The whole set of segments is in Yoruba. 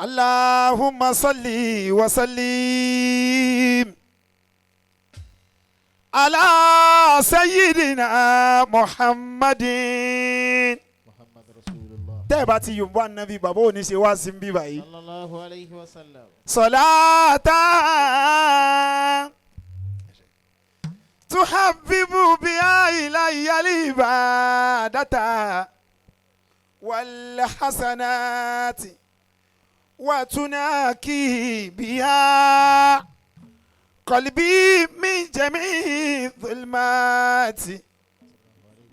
اللهم صل وسلم على سيدنا محمد. tẹ́ ẹ bá ti yòǹbó ànábì bàbá òní ṣe wá sí bí báyìí. sallallahu alayhi wa sallam. صلاة تحبب بها إلي العبادة والحسنات وتناكي بها قلبي من جميع الظلمات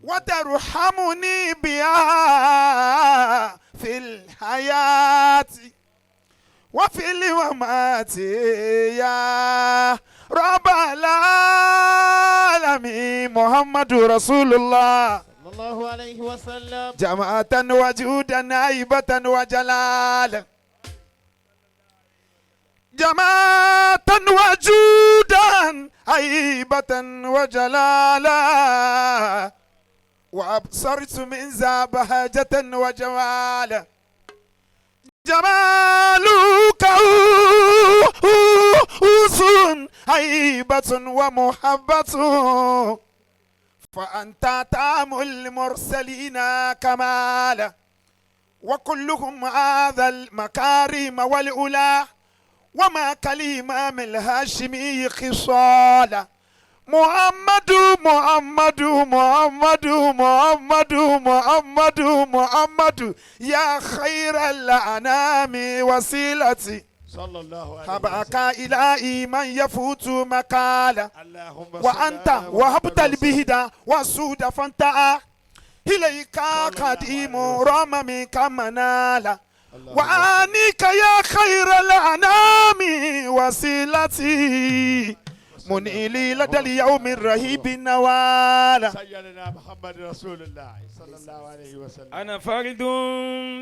وترحمني بها في الحياة وفي الممات يا رب العالمين. محمد رسول الله صلى الله عليه وسلم. جماعة وجودا هيبة وجلالا، جماعة وجودا هيبة وجلالا، وأبصرت من ذا بهجة وجوالا، جمالك حسن هيبة ومحبة، فأنت تام المرسلين كمالا، وكلهم هذا المكارم والأولى، وما كالإمام الهاشمي خصالا. محمد محمد محمد محمد محمد محمد يا خير الأنام وسيلتي، صلى الله عليه حباك إلهي من يفوت مكالا، اللهم وأنت وهبت البهدى والسود فانتهى إليك قديم رام منك منالا، وأنيك يا خير الأنام وسيلتي، منيلي لدى اليوم الرهيب النوال. سيدنا محمد رسول الله صلى الله عليه وسلم. أنا فرد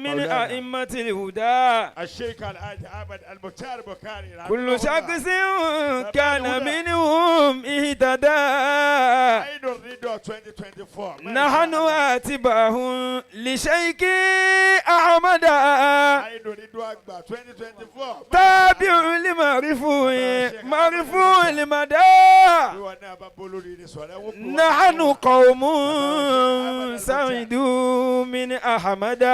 من أئمة الهدى، الشيخ أحمد البخاري البخاري، كل شخص كان منهم اهتدى، عين الرضا 2024. نحن أتباع لشيخ أحمد، عين الرضا أغبا 2024. تابع لمعرفه معرفه لمدى، نحن قوم سعدوا من أحمد،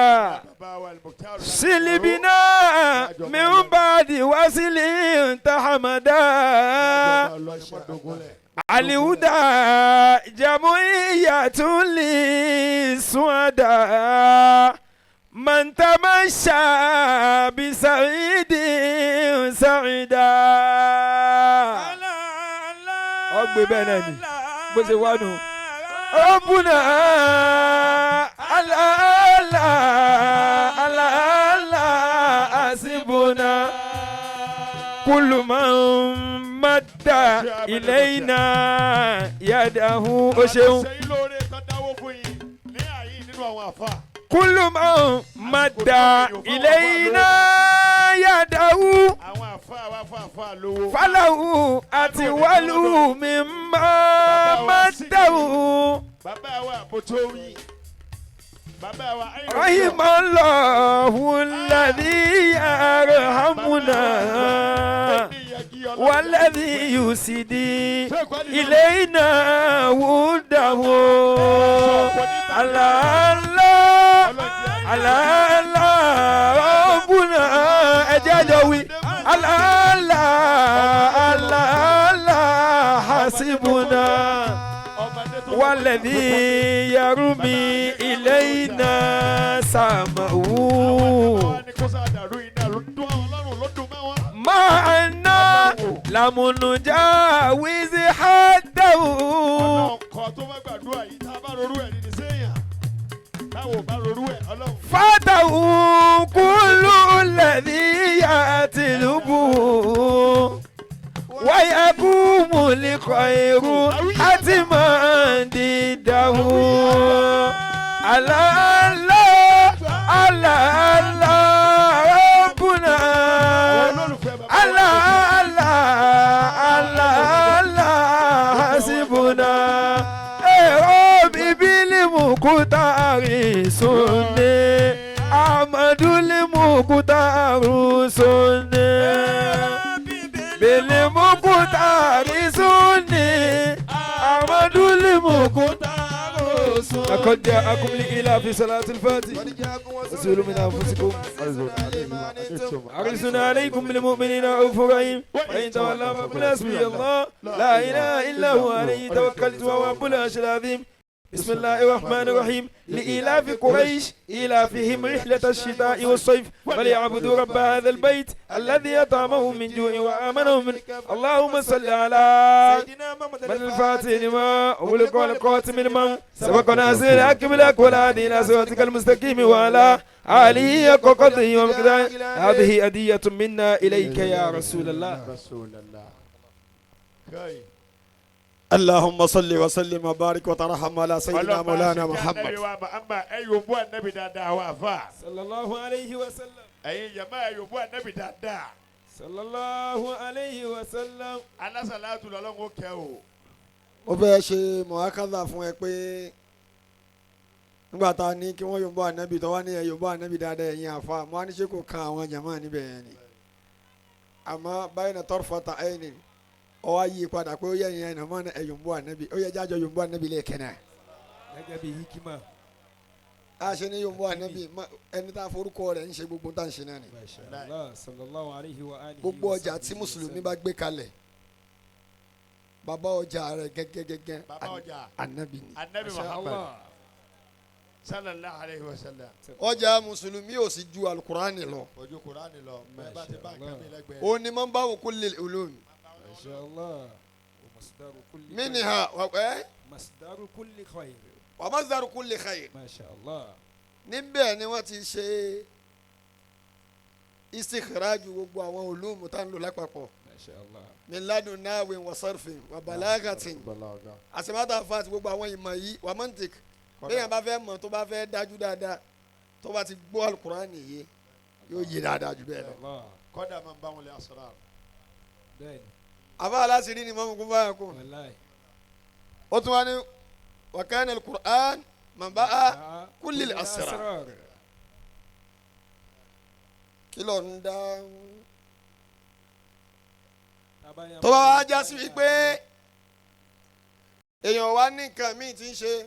سلبنا من بعد وصل تحمدا، الهدى جمعية للسعداء، من تمشى بسعيد سعيدا. ọgbẹ bẹ́ẹ̀ náà ni bó ṣe wá nù. ọ̀bùnà aláàlá aláàlá àṣìbùnà kùlùmọ̀ mọ́tà ilé iná yàdáhù ó ṣeun. kùlùmọ̀ mọ́tà ilé iná yàdáhù. Falahu àti wàlú mi máa má dáwù. Bàbá wa Bùtórí. Bàbá wa Ainu. Rahimallahu alladhi yarhamuna. Walladhi yusidi ilayna wudahu. Allah Allah Allah Rabbuna ẹjẹ́ jọ wí. Allah Allah Allah hasibuna walladhi yarmi ilayna samahu ma'ana lamunuja wizi haddahu fatahu kullu alladhi yatlubu wa yaqumu likhayru hatiman didahu. Allah Allah Allah Rabbuna Allah Allah Allah Allah hasibuna. Bibili mukutari sunne Ahmadul Mukhtar سني بالمختار سني أحمد المختار سني. لقد جاءكم لإلاف صلاة الفاتح رسول من أنفسكم حريص عليكم بالمؤمنين رؤوف رحيم وإن تولوا فقل حسبي الله لا إله إلا هو عليه توكلت وهو رب العرش العظيم. بسم الله الرحمن الرحيم. لإلاف قريش إلافهم رحلة الشتاء والصيف فليعبدوا رب هذا البيت الذي أطعمهم من جوع وآمنهم من. اللهم صل على من الفاتح لما أغلق والقاتم لمن سبق ناصر الحق بالحق والهادي إلى صراطك المستقيم وعلى آله حق قدره ومقداره. هذه هدية منا إليك يا رسول الله. اللهم صل وسلم وبارك وترحم على سيدنا مولانا محمد. أما أيوب النبي دادا وافا صلى الله عليه وسلم. أي جماعة أيوب النبي دادا صلى الله عليه وسلم. أنا صلاة الله وكيو. ó fẹ́ ṣe mọ̀ákàdà fún ẹ pé nígbà tá a ní kí wọ́n yòǹbọ̀ ànábì tó wá ní ẹ yòǹbọ̀ ànábì dáadáa ẹ̀yìn àfa mo á ní ṣe kò kan àwọn jàmáà níbẹ̀ yẹn ni àmọ́ báyìí náà tọ́rọ̀fọ̀tà ẹ̀yìn ni ó wá yí padà pé ó yẹ ìyẹn náà mọ́ ẹ yòǹbọ̀ ànábì ó yẹ jájọ yòǹbọ̀ ànábì lẹ́ẹ̀kẹ́ náà. gẹ́gẹ́ bí hikima. a ṣe ní yòǹbọ̀ ànábì ẹni tá a forúkọ rẹ̀ ń ṣe gbogbo tá à ń ṣe náà ni. sallallahu alaihi wa alihi. gbogbo ọjà tí mùsùlùmí bá gbé kalẹ̀ bàbá ọjà rẹ̀ gẹ́gẹ́gẹ́gẹ́ ànábì ni. Ànábì Muhammad sallallahu alayhi wa sallam. ọjà mùsùlùmí ò sì ju alukurani lọ. ojú kurani lọ bẹ́ẹ̀ bá ti bá nǹkan mi lẹ́gbẹ̀ẹ́. ó ní man ba'u kulli ulum. mashallah. masdaru kulli. minha masdaru kulli khair. wa masdaru kulli khair. mashallah. níbẹ̀ ni wọ́n ti ṣe istikhraju gbogbo àwọn ulum tá ń lò lápapọ̀. mashallah. min ladun nahwin wa sarfin wa balagatin. àṣemátà fati gbogbo àwọn ìmọ̀ yìí wa mantik. bẹ́ẹ̀ bá fẹ́ mọ̀ tó bá fẹ́ dájú dáadáa tó bá ti gbọ́ alukurani yìí yóò yé dáadáa jù bẹ́ẹ̀ lọ. kọ́dà máa ń bá wọn lé asrar. bẹ́ẹ̀ni. àbá aláṣírí ni mọ́mú kún báyà kún. ó tún wá ní wa kana alukur'an manba'a kulli asrar. kí ló ń dá tó bá wá já sí wípé èèyàn wá ní nǹkan míì tí ń ṣe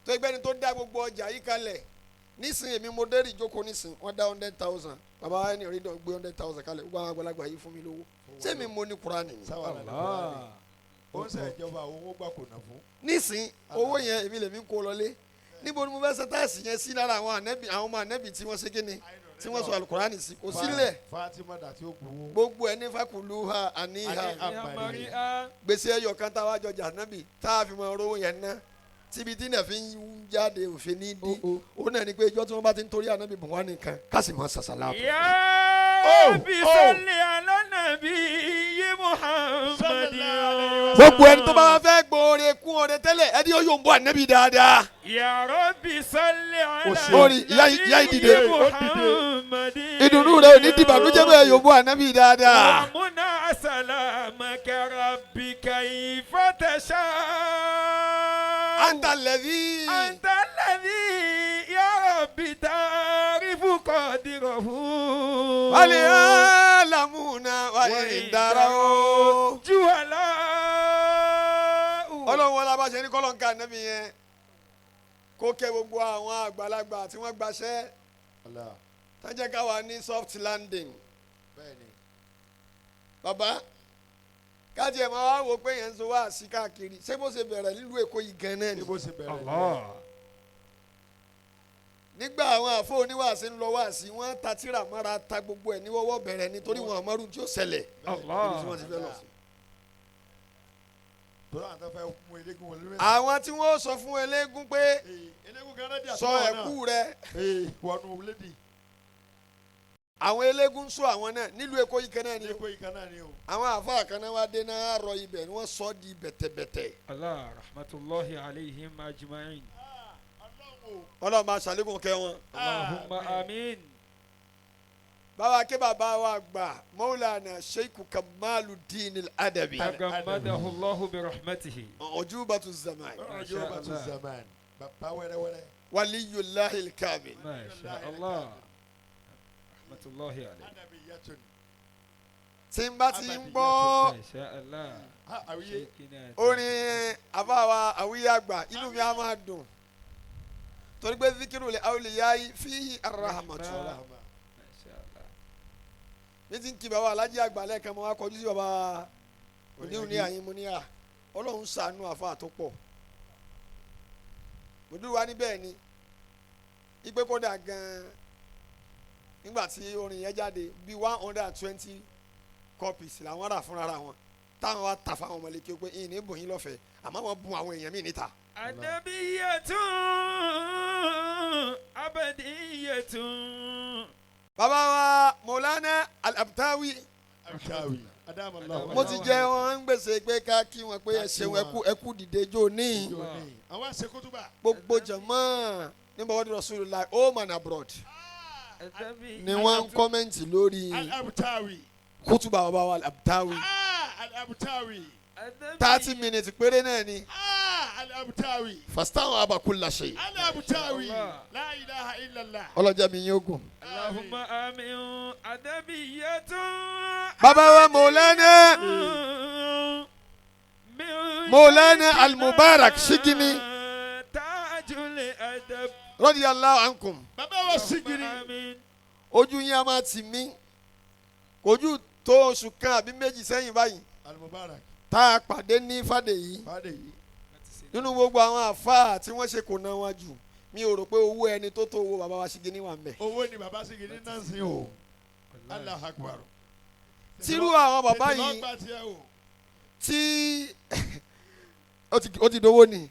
tó gbẹ́ni tó dá gbogbo ọjà yìí kalẹ̀ nísìnyí èmi mo dé ìjókòó nísìnyí wọ́n dá 100,000 bàbá Ainu Ridoh gbé 100,000 kalẹ̀ gbogbo àwọn àgbàlagbà yìí fún mi lówó sẹ́mi mo ní Kùránì ni. ó ń sẹ́ ìjọba owó gbà kò ná fún. nísìnyí owó yẹn èmi lèmi ń kó lọlé níbo ni mo fẹ́ sẹ́táàsì yẹn sí lára àwọn ọmọ ànẹ́bì tí wọ́n ṣe kíni tí wọ́n sọ Al-Kùránì sí kò sílẹ̀ gbogbo ẹni fakuluha àníhà gbèsè ẹyọ kan táwa jọjà ànẹ́bì tá a fi mọ rówó yẹn ná tíbi tí náà fi ń jáde òfin ní dí ó náà ní pé ìjọ tí wọ́n bá ti ń torí ànábì bùn wá nìkan ká sì mọ sàṣàlá. yá bí sọ́lé alánàbí yé Muhammad. gbogbo ẹni tó bá fẹ́ gbóore kún ọ̀rẹ́ tẹ́lẹ̀ ẹni yóò ń bọ́ ànábì dáadáa. ya Rabbi sọ́lé alánàbí ìyá ìdìde yé Muhammad. ìdùnnú rẹ ò ní dìbànújẹ́ bẹ́ẹ̀ yóò bọ́ ànábì dáadáa. wàmúnà sàlámàkà rabbika kayfa tasha. أنت الذي يا ربي تعرف قدره والعالمون وإن دروا جهلاء. ọlọ́run wọn lábàá ṣe ní kọ́lọ́ǹkà nẹ́bí yẹn kó kẹ́ gbogbo àwọn àgbàlagbà tí wọ́n gbaṣẹ́ tán jẹ́ káwa ní soft landing. bàbá kájí ẹ̀ máa wá wò pé yẹn ń sọ wá sí káàkiri ṣé bó ṣe bẹ̀rẹ̀ nílùú Èkó yìí gan-an ni. nígbà àwọn àfọ oníwàásí ń lọ wàásí wọ́n ta tíra mọ́ra ta gbogbo ẹ̀ níwọ́wọ́ bẹ̀rẹ̀ nítorí wọn àmọ́rù tí ó ṣẹlẹ̀. àwọn tí wọ́n sọ fún eléégún pé sọ ẹ̀kú rẹ̀. àwọn eléégún sọ àwọn náà nílùú Èkó yìí kan náà ni o àwọn àfáà kan náà wá dé náà rọ ibẹ̀ ni wọ́n sọ di bẹ̀tẹ̀bẹ̀tẹ̀. Allah rahmatulahi alayhim ajma'in. Ọlọ́run máa ṣàlékún kẹ́ wọn. Allahumma amin. báwa ké bàbá wa gbà Maulana Sheikh Kamaluddin Al-Adabi. tagammadahu Allahu bi rahmatihi. Ujubatu zaman. Ujubatu zaman. bàbá wẹ́rẹ́wẹ́rẹ́. Waliyullahil kamil. Masha Allah. rahmatullahi alayhi. adabiyatun. tí n bá ti ń gbọ́ Masha Allah. Àwíyé. orin àbáwa àwíyé àgbà inú mi á máa dùn torí pé zikiru lè awliya fi arahmatu Masha Allah. ní ti ń kí bàbá alájí àgbà lẹ́ẹ̀kan mo wá kọjú sí bàbá oníhùn ní àyín mo ní à ọlọ́run ṣàánú àfa tó pọ̀ mo dúró wá níbẹ̀ ni ipe kódà gan-an nígbà tí orin yẹn jáde bíi 120 copies làwọn rà fúnra wọn táwọn wá tà fáwọn ọmọlẹ́kẹ́ pé ìyìn ní bòyìn lọ́fẹ̀ẹ́ àmọ́ wọ́n bùn àwọn èèyàn míì níta. Adabiyatun abadiyatun. bàbá wa Maulana Al-Abtawi Abtawi. Adamallahu. mo ti jẹ wọn ń gbèsè pé ká kí wọn pé ẹ ṣeun ẹkú dìde jó ní àwọn àṣekútùbà. gbogbo jàmọ́ nígbà wọ́n di Rasulullah home and abroad ni wọ́n ń kọ́mẹ́ǹtì lórí Al-Abtawi. kútùbà bàbá wa Al-Abtawi Al-Abtawi. 30 minutes péré náà ni Al-Abtawi. fastawa aba kulla shay. Al-Abtawi. La ilaha illallah. ọlọ́jà mi yín ogun. Allahumma amin. Adabiyatun. bàbá wa Maulana Al-Mubarak Shikini Tajul adab. radiyallahu ankum. Bàbá wa Sigiri. Amin. ojú yín a máa tì mí ojú tó oṣù kan àbí méjì sẹ́yìn báyìí Al-Mubarak. tá a pàdé ní Fàdèyí Fàdé yìí. nínú gbogbo àwọn àfáà tí wọ́n ṣe kò ná wọn jù mi ò rò pé owó ẹni tó tó owó bàbá wa Ṣígínì wà ń bẹ̀. Owó ni bàbá Sigiri náà sin o. Allahu Akbar. tírú àwọn bàbá Tètè lọ yìí gbà tiẹ̀ o. tí ó ti dowó ni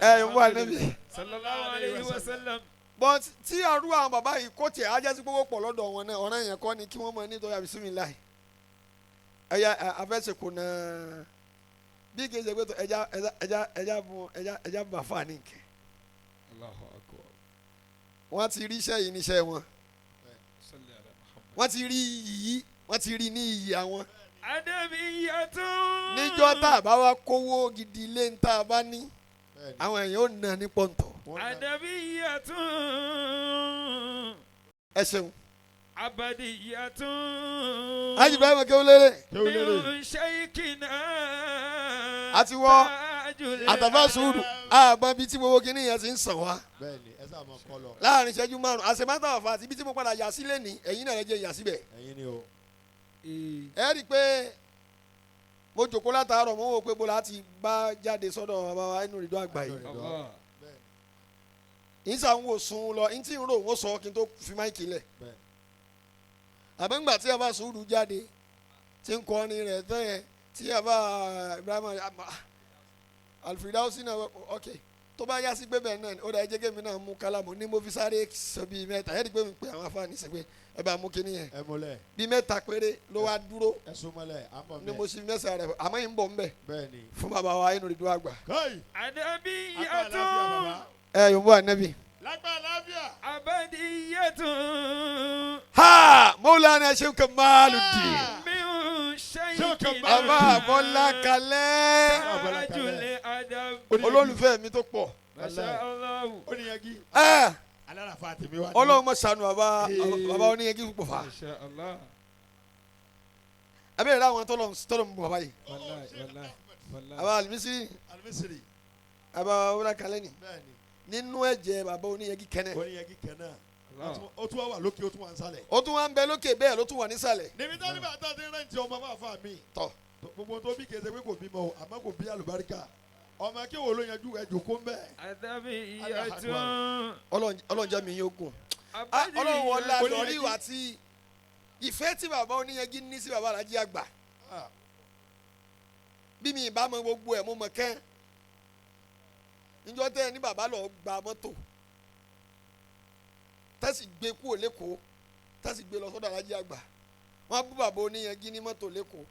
ẹ ń wà níbi Sallallahu alayhi wa sallam. but tí àrú àwọn bàbá yìí kó tiẹ̀ ajá sí gbogbo pọ̀ lọ́dọ̀ wọn náà ọ̀ràn yẹn kọ́ ni kí wọ́n mọ nítorí bismillah ẹ̀yà afẹ́sẹ̀ kò náà bí kì í ṣe pé tó ẹja bùn àfa ní nkẹ́ Allahu akbar. wọ́n ti rí iṣẹ́ yìí níṣẹ́ wọn Salli ala Muhammad. wọ́n ti rí iyì wọ́n ti rí ní iyì àwọn Adabiyatun. níjọ́ tá a bá wá kówó gidi ilé ń tá a bá ní Bẹ́ẹ̀ni. àwọn èèyàn ò nà ní pọ̀ntọ̀ Wọ́n náà. Adabiyatun. ẹ ṣeun Abadiyatun. Haji Ibrahim Akéwòlérè Kéwú lérè. Min shaykhina. àti wọ́ Tajul àtàfà sùúrù àbọ̀ bíi tí gbogbo kìnìún yẹn ti ń sàn wá Bẹ́ẹ̀ni ẹ sáà máa kọ́ lọ. láàrin ìṣẹ́jú márùn-ún àṣemátà ọ̀fà àti ibi tí mo padà yà sílẹ̀ ní ẹ̀yìn náà ẹ jẹ́ yà síbẹ̀ Ẹ̀yin ni o. ẹ rí i pé mo jòkó látàárọ̀ mo wò pé bó láti bá jáde sọ́dọ̀ bàbá wa Ainu Ridoh Agba yìí Allah. ìsà ń wò sùn lọ ní tí ń rò wọ́n sọ kí n tó fi máìkì lẹ̀ Bẹ́ẹ̀ni. àbẹ̀ǹgbà tí a bá sùúrù jáde tí ń kọrin rẹ̀ tán yẹn tí a bá Ibrahim Al-Firdausi náà ok tó bá yá sí pé bẹ́ẹ̀ náà ó dà ẹ jẹ́ kémi náà mú kálámù ní mo fi sáré sọ bíi mẹ́ta ẹ̀ ẹ́ di pé mi pé àwọn afáàní sọ pé ẹ bá mú kíní yẹn Ẹ múlẹ̀. bíi mẹ́ta péré ló wá dúró Ẹ súnmọ́lẹ̀. À ń bọ̀ ní mo bẹ́ẹ̀. sì mẹ́sà rẹ̀ àmọ́ yìí ń bọ̀ ń bẹ̀ Bẹ́ẹ̀ni. fún bàbá wa Ainu Ridoh Agba Káyì. Adabiyatun. ẹ yòówù ànábì. Lágbá àlàáfíà. Abadiyatun. ha Maulana Sheikh Kamaluddin Min shaykhina. bàbá àbọ̀lá kalẹ́ Tajul adab. olólùfẹ́ mi tó pọ̀ Masha Allah. Ó ní yagi. ẹ Alárafa tèmi wá. ọlọ́run mọ̀ sànù bàbá oníyẹgí púpọ̀ fà Masha Allah. abẹ́rẹ́ láwọn tọ́lọ̀ ń bọ̀ bàbá yìí Wallahi, wallahi, wallahi. bàbá Al-Misri Al-Misri. bàbá àbọ̀lá kalẹ́ ni Bẹ́ẹ̀ni. nínú ẹ̀jẹ̀ bàbá oníyẹgí kẹ́nẹ́ Ó ní yagi kẹ́nà. Allah. Ó tún wà lókè ó tún wà nísàlẹ̀. ó tún wá ń bẹ lókè bẹ́ẹ̀ ló tún wà nísàlẹ̀ Níbi tá nígbà tá a ti ń rẹ́ǹtì ọmọ máa fà mí. tọ̀ Gbogbo tó bí kèsè pé kò bímọ o, àmọ́ kò bí àlùbáríkà. Ọmọ akéwò ló yanjú ẹjọ́ kó ń bẹ̀. Adabiyatun. ọlọ́run jẹ́ mi yín ogun ọlọ́run wọlé àlọ́rí ìwà tí ìfẹ́ tí bàbá oníyẹgí ní sí bàbá Alhaji Agba bí mi ìbá mọ gbogbo ẹ̀ mo mọ̀ kẹ́ níjọ́ tẹ́ ẹ ní bàbá lọ gba mọ́tò tẹ́sí gbé kúrò lẹ́kọ̀ọ́ tẹ́sí gbé lọ sọ́dọ̀ Alhaji Agba wọ́n bú bàbá oníyẹgí ní mọ́tò lẹ́kọ̀ọ́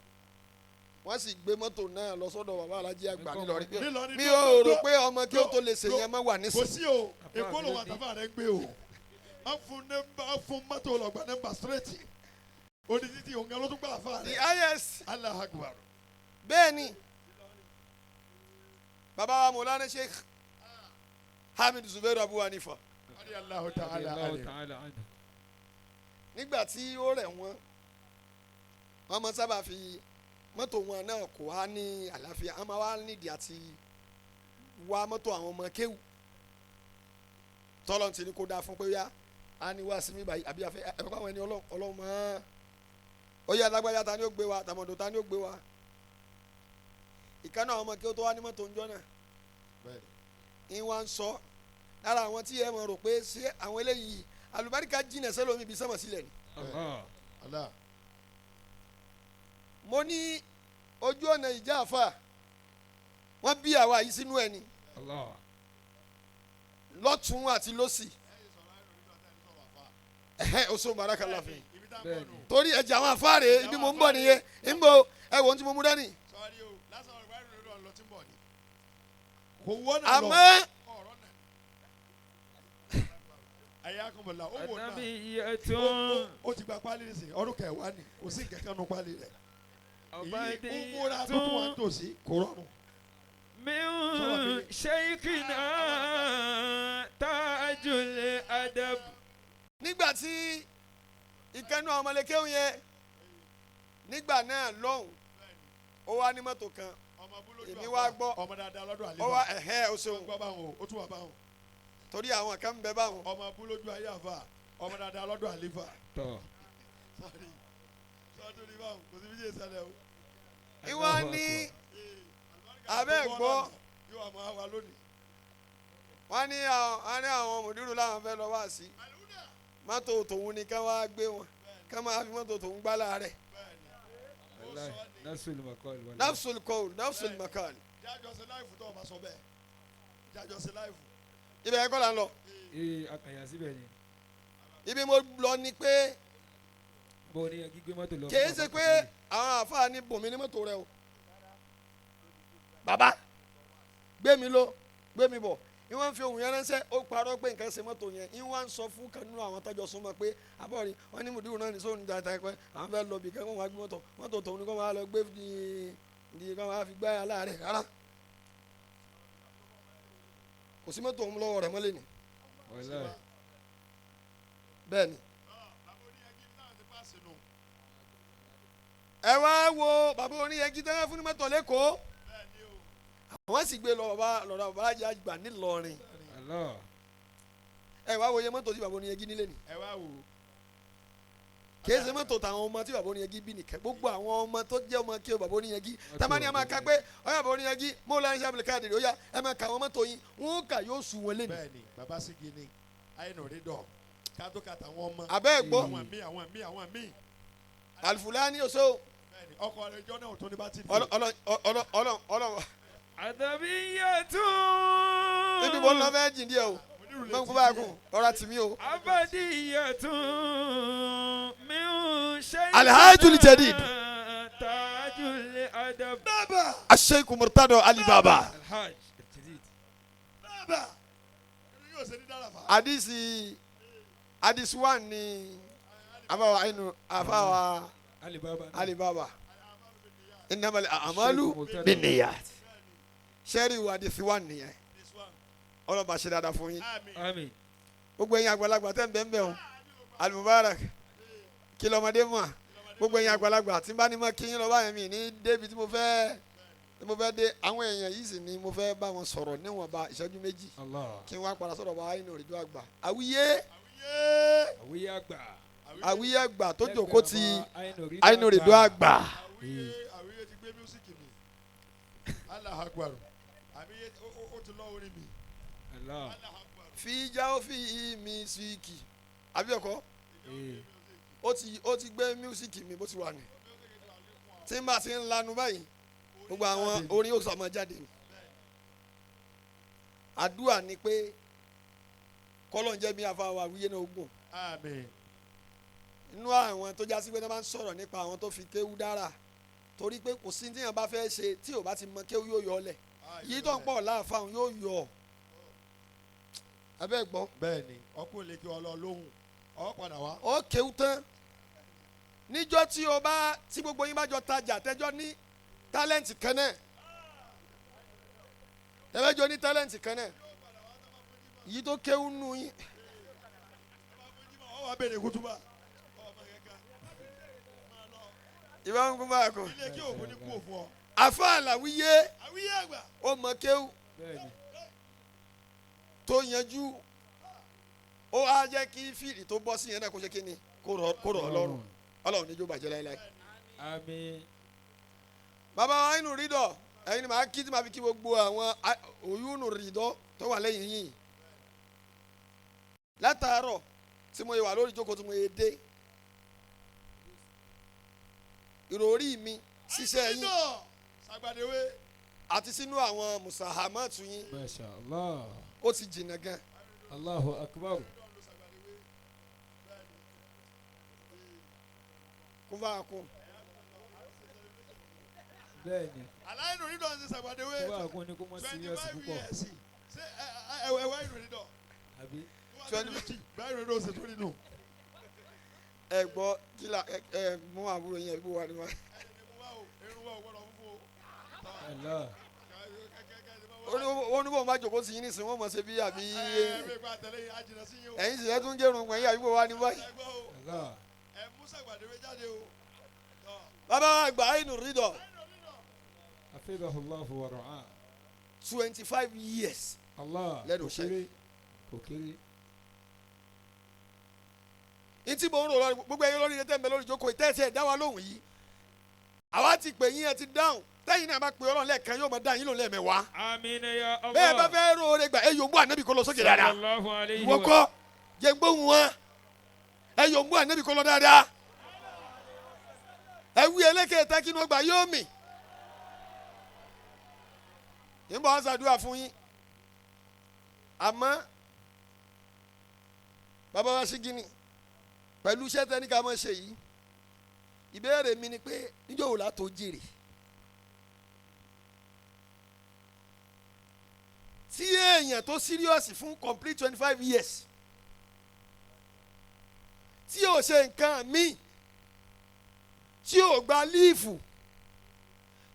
wọ́n sì gbé mọ́tò náà lọ sọ́dọ̀ bàbá Alhaji Agba nílọrin pé Nílọrin mi tó- ò rò tó- pé ọmọ kí ó tó lè ṣèyẹn mọ́ wà Kò nísìnyí. sí o, Èkó lòun àtàfà rẹ̀ ń gbé o. Wọ́n fún mọ́tò lọ́gbà nọ́mbà straight. Odi títí òǹkà ló tún gbà fà the rẹ̀. highest Allahu Akbar. bẹ́ẹ̀ ni bàbá wa Maulana Sheikh Hamid Zubairu Abu Hanifa Radiyallahu ta'ala Radiyallahu anhu. ta'ala anhu. nígbà tí ó rẹ̀ wọ́n wọ́n máa sábà fi mọ́tò wọn náà kó wá ní àlàáfíà wọ́n máa wá nídìí àti wá mọ́tò àwọn ọmọ kéwù tọ́lọ́ ti ní kó dáa fún pé yá a ní wá sí mi báyìí àbí afẹ́ ẹ̀fọ́ àwọn ẹni ọlọ́run mọ́ ó yẹ alágbájá ta ni ó gbé wa tàmọ̀dò ta ni ó gbé wa ìkànnì àwọn ọmọ kéwù tó wá ní mọ́tò ńjọ́ náà ń wá ń sọ lára àwọn tí ẹ mọ̀ rò pé ṣé àwọn eléyìí alùbáríkà jìnnà sẹ́lómi ibi sẹ́mọ̀ sílẹ̀ ni. mo ní ojú ọ̀nà ìjà àfà wọ́n bí àwa yìí sínú ẹ̀ ni lọ́tún àti lọ́sì oṣù barakallah fi torí ẹ̀jẹ̀ àwọn afáàrẹ̀ ibi mo ń bọ̀ nìyẹn ń bọ̀ ẹ wò ó tí mo mú dání. àmọ́ ó ti gba pálí nísìnyí ọdún kẹwàá ni kò sí kẹkẹ nu pálí rẹ èyí ń múra tó tún wà ń tòsí kò rọrùn. min shaykhina tajul adab. nígbà tí ìkànnì àwọn ọmọlẹ́kẹ́wò yẹn nígbà náà lọ́hùn ó wá ní mọ́tò kan èmi wá gbọ́ ọmọ dáadáa lọ́dún àlè ó wá ó ṣeun gbọ́ báwọn ó tún wà báwọn torí àwọn kan ń bẹ báwọn. ọmọ abúlójú ayé àfà ọmọ dáadáa lọ́dún àlefa. sọ́ọ́dún ní báwọn kò sí bíjẹ́ ìsàlẹ̀ o. ìwọ ní abẹ́ gbọ́ yóò wà máa wà lónìí. wọ́n ní àwọn mùdírù láwọn fẹ́ lọ wá sí mọ́tò tòun ni ká wá gbé wọn ká máa fi mọ́tò tòun gbá láàrẹ̀. nafsul qawl nafsul makal. jájọ sí láìfù tó o bá sọ bẹ́ẹ̀ jájọ sí láìfù. ibẹ̀ ẹ̀kọ́ là ń lọ. akànyà síbẹ̀ ni. ibi mo lọ ni pé bó ní gbígbé mọ́tò lọ. kìí ṣe pé àwọn àfáà ní bòmí ní mọ́tò rẹ o. bàbá gbé mi lọ gbé mi bọ̀ ìwọ́n fi ohun yẹn ránṣẹ́ ó parọ́ pé nǹkan ṣe mọ́tò yẹn ìwọ́n ń sọ fún kanú àwọn tọ́jọ́ súnmọ́ pé àbọ̀rí wọ́n ní mùdírù náà ní sóhun níjà ta ẹ̀pẹ́ àwọn fẹ́ lọ bì kẹ́ wọ́n wá gbé mọ́tò tòun ní kó máa lọ gbé di kó máa fi gbá aláàrẹ̀ rárá kò sí mọ́tò òun lọ́wọ́ rẹ̀ mọ́lẹ̀ ni. bẹ́ẹ̀ ni. ẹ wá wo bàbá oníyẹgí tẹ́lẹ̀ fún ní mọ́tò lẹ́kọ̀ọ́ wọ́n sì gbé lọ́dọ̀ Abolaji àgbà ńìlọrin. ẹ wá wo iye mọ́tò tí bàbá oníyẹgí nílé ni. ẹ wá wò. kìí ṣe mọ́tò táwọn ọmọ tí bàbá oníyẹgí bí nìkan gbogbo àwọn ọmọ tó jẹ́ ọmọ kí o bàbá oníyẹgí tamani ẹ máa ka pé ọyọ bàbá oníyẹgí mo lọ ṣe abúlé káàdì ó yá ẹ máa ka àwọn mọ́tò yín wọn kà yóò sùn wọn lé ní. bẹ́ẹ̀ni bàbá Sígi ni Ainu Ridoh kátó kàtà wọn mọ. abẹ́ gbọ́ àwọn míì. Al-Fulani oṣù. bẹ́ẹ̀ni ọkọ rẹ jọ náà tó ní bá ti di. ọlọ. Adabiyatun. ibi mo lọ fẹ́ jìn díẹ̀ o mọ̀ kó báyà kún ọ̀rọ̀ tìmí o. Abadiyatun min shay'in. Al-Hajjul Jadid. Tajul adab. bàbá. Sheikh Murtadoh Ali Baba. Al-Hajj Jadid. bàbá. inú yóò ṣe ní dára fa. hadisi 1 ni afawa Ali Baba. Innamal a'malu binniyat. sẹ́rí wa hadisi 1 nìyẹn ọlọ́ba ṣe dáadáa fún yín. Àmín. gbogbo ẹ̀yin àgbàlagbà tẹ́ ń bẹ́ẹ̀ bẹ́ẹ̀ o Al-Mubarak kí lọ́mọdé mọ̀ gbogbo ẹ̀yin àgbàlagbà tí n bá ní mọ̀ kí yín lọ báyẹn mi ní débi tí mo fẹ́ dé àwọn èèyàn yìí sì ni mo fẹ́ bá wọn sọ̀rọ̀ níwọ̀nba ìṣẹ́jú méjì kí n wá padà sọ̀rọ̀ bá Ainu Ridoh Agba àwíyé àgbà tó jòkó ti Ainu Ridoh Agba. àwíyé ti gbé mísíkì mi Allahu Akbar àwíyé ó ti lọ́ orí mi. fi já ó fi mísíkì àbí ọkọ ó ti gbé mísíkì mi bó ti wà ní tí n bá ti ń lanu báyìí gbogbo àwọn orin yóò sọ ọmọ jáde ni àdúrà ni pé kọ́lọ̀ ń jẹ́ bí afáwa àwíyé náà ogun àmín. inú àwọn tó já sí pé wọ́n bá ń sọ̀rọ̀ nípa àwọn tó fi kéwú dára torí pé kò sí tíyàn bá fẹ́ ṣe tí ò bá ti mọ kéwú yóò yọ ọ lẹ̀ yìí tó ń pọ̀ láàfáà yóò yọ ọ abẹ́ gbọ́. bẹ́ẹ̀ni ọkùnrin lè kí ọ lọ lóhùn ọ padà wá. ó kéwú tán níjọ́ tí gbogbo yín bá jọ tajà tẹ́jọ́ ní tálẹ́ǹtì kan náà tẹ́fẹ́jọ́ ní tálẹ́ǹtì kan náà yìí tó kéwú nù yín. ọ wá bèrè kútúbà ìbámu kún báyà kọ. ilé kí òkú ní kú òfò ọ. àfa àlàwíyé àwíyé àgbà. ó mọ kéwù bẹ́ẹ̀ni tó yanjú ó á jẹ́ kí fíìlì tó bọ́ sí yẹn náà kó ṣe kí ni kó rọ̀ ọ́ lọ́rùn ọlọ́run níjó bàjẹ́ láéláé. àmín bàbá wa Ainu Ridoh ẹ̀yin ni màá kí tí màá fi kí gbogbo àwọn Ainu Ridoh tó wà lẹ́yìn yìí látàárọ̀ tí mo yẹ wà lórí ìjókòó tí mo yẹ dé ìròrí mi ṣiṣẹ́ yín sàgbàdéwé. àti sínú àwọn musahamatu yín masha Allah ó ti jìnnà gan. Allahu akbar kó bá a kún. bẹ́ẹ̀ni Ainu Ridoh ń ṣe sàgbàdéwé. kó bá a kún ní kó mọ́ serious 25 púpọ̀ years. ṣé ẹwà Ainu Ridoh. àbí 25 Ainu Ridoh ṣe tó nínú. ẹ gbọ́ kí la ẹ mú àbúrò yẹn bí wà ní wa. Allah ó ní bóun bá jòkó sí yín nísìnyí wọ́n mọ̀ ṣe bí àbí ẹ̀yin sì ẹ́ tún jẹ́rùn pẹ̀yìn àbí bó wà ní báyìí. Allah bàbá àgbà Ainu Ridoh hafizahu Allah wa ra'ah 25 years Allah lẹ́nu iṣẹ́. kò kéré ntí mo ń rò lọ gbogbo ẹ̀yin lórí ilé tẹ́ ń bẹ lórí ìjókòó ìtẹ́sí ẹ̀ dá wa lóhùn yìí àwa ti pè yín ẹ ti dáhùn tẹ́yìn náà bá pè Ọlọ́run lẹ́ẹ̀kan yóò máa dá yín lò lẹ́ẹ̀mẹ́wàá. àmín ya Allah bẹ́ẹ̀ bá fẹ́ rò ó rẹ gbà ẹ yòǹbó ànábì kó lọ sókè dáadáa sallallahu alayhi ìwọ wa kọ́ jẹ́ ń gbóhùn wọn ẹ yòǹbó ànábì kó lọ dáadáa ẹ wí eléke tẹ́ kí inú ọgbà yóò mì yín bọ́ ṣàdúrà fún yín àmọ́ bàbá wa ṣí gíní pẹ̀lú iṣẹ́ tẹ́ ní ká máa ṣe yìí ìbéèrè mi ni pé níjọ́ wo la tó jèrè tí èèyàn tó serious fún complete 25 years tí ò ṣe nǹkan míì tí ò gba líìfù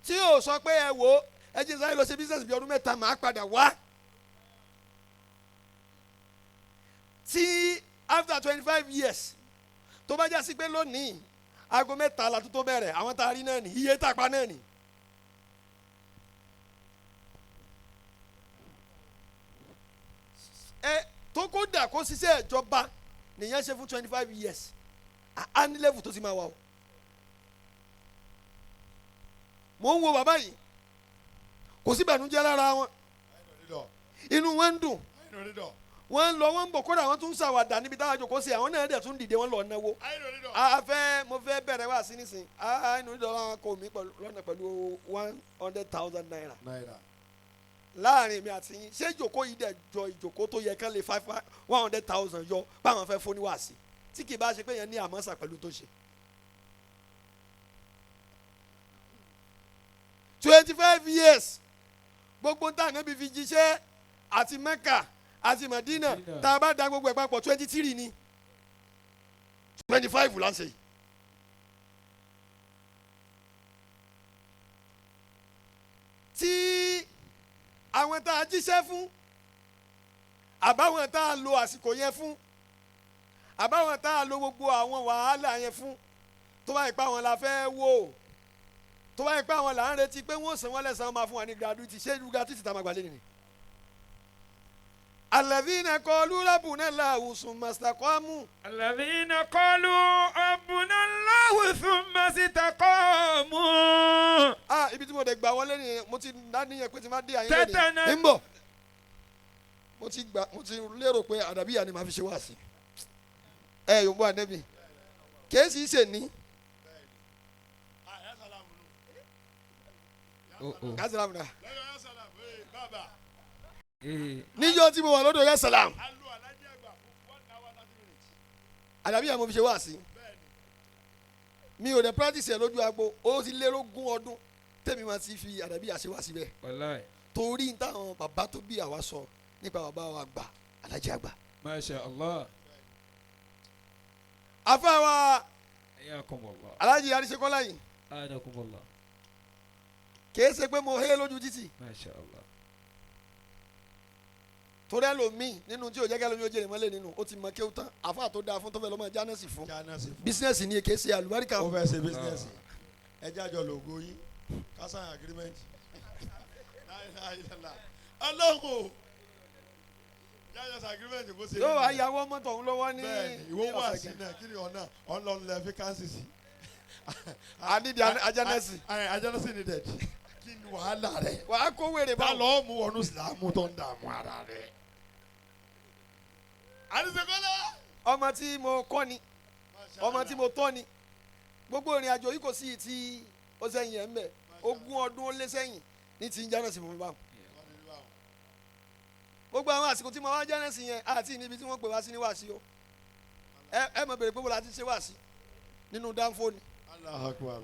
tí ò sọ pé ẹ wò ẹ jẹ́ sáré lọ ṣe business bí ọdún mẹ́ta màá padà wá tí after 25 years tó bá já sí pé lónìí aago mẹ́ta la tó bẹ̀rẹ̀ àwọn tá a rí náà ní iye tá a pa náà ní. tó kó dà kó ṣiṣẹ́ ìjọba nìyẹn ṣe fún 25 years a ní level tó ti máa wà o. mo ń wo bàbá yìí kò sí ìbànújẹ́ lára wọn inú wọn ń dùn wọ́n ń lọ wọ́n ń bọ̀ kódà wọ́n tún ń ṣàwàdà níbi táwọn àjòkó sí àwọn náà dẹ̀ tún dìde wọ́n lọ náwó. mo fẹ́ bẹ̀rẹ̀ wá sí nísìn Ainu Ridoh láwọn kò mí lọ́nà pẹ̀lú 100,000 naira. láàrin mi àti yín ṣé ìjòkó yìí dẹ̀ jọ ìjòkó tó yẹ kán lè 100,000 yọ báwọn fẹ́ fún níwáàsí tí kì í bá ṣe pé yẹn ní àmọ́sà pẹ̀lú tó ṣe. 25 years gbogbo ntá Ànábì fi jíṣẹ́ àti Mẹ́kà àti Madina tá a bá da gbogbo ẹ̀ papọ̀ 23 ni 25 là ń ṣe yìí. tí àwọn tá a jíṣẹ́ fún àbáwọn tá a lo àsìkò yẹn fún àbáwọn tá a lo gbogbo àwọn wàhálà yẹn fún tó bá yẹ pé àwọn la fẹ́ wò tó bá yẹ pé àwọn là ń retí pé wọ́n san wọ́n lẹ́sàn-án máa fún wa ní gratuity ṣé gratuity tá a máa gbà lé nìyí. الذين قالوا ربنا الله ثم استقاموا الذين قالوا ربنا الله ثم استقاموا. ibi tí mo dẹ̀ gbà wọlé ni mo ti dáníyàn pé tí má dé àyè lónìí ń bọ̀ mo ti lérò pé àdàbíyà ni màá fi ṣe wá sí ẹ yòówó ànẹ́bì kèésì ṣe ní. kásìlámù náà níjọ́ tí mo wà lọ́dọ̀ yẹn sàlám àdàbíyà mo fi ṣe wá sí mi ò dẹ̀ practice ẹ̀ lójú agbo ó ti lérò gún ọdún tèmi máa ti fi àdàbíyà ṣe wá síbẹ̀ torí táwọn bàbá tó bí àwa sọ nípa bàbá wa àgbà Alhaji àgbà. Masha Allah. afáwa ayakumullah. Alhaji Arisekola yìí adakumullah. kìí ṣe pé mo hé lójú títì. Masha Allah. torí ẹlòmíì nínú tí o jẹ́ kí ẹlòmíì ó jèrè mọ́lẹ̀ nínú ó ti mọ kéwù tán àfa tó dáa fún tó fẹ́ lọ́mọ jánẹ́sì fún bísínẹ́sì ni kìí ṣe àlùbáríkà. ó fẹ́ ṣe bísínẹ́sì. ẹjẹ́ àjọ lògó yín kásán agreement ọlọ́run yáyọ agreement kó ṣe. yóò wá yàwó mọ́tò òun lọ́wọ́ ní. bẹ́ẹ̀ni ìwọ wá sí náà kí ni ọ̀nà ọlọ́run lẹ fi kánsì sí. I need ajanesi. Ajanesi needed. Kí ni wàhálà rẹ̀? Wàá kó wèrè bá. Ta ló mú wọnú Ìsìlámù tó ń dààmú ara rẹ̀? Àdìsẹ́kọ́lá. Ọmọ tí mo kọ́ ni ọmọ tí mo tọ́ ni gbogbo ìrìn àjò yìí kò sí ti ó sẹ́yìn ẹ̀ ń bẹ̀ 20 ọdún ó lé sẹ́yìn ní ti ń jánà sí fún mi báwọn. gbogbo àwọn àsìkò tí mo wá jánà sí yẹn àti níbi tí wọ́n pè wá sí ní wàásí o ẹ mọ̀ bèrè pé bọ́lá ti ṣe wàásí nínú dánfó ni.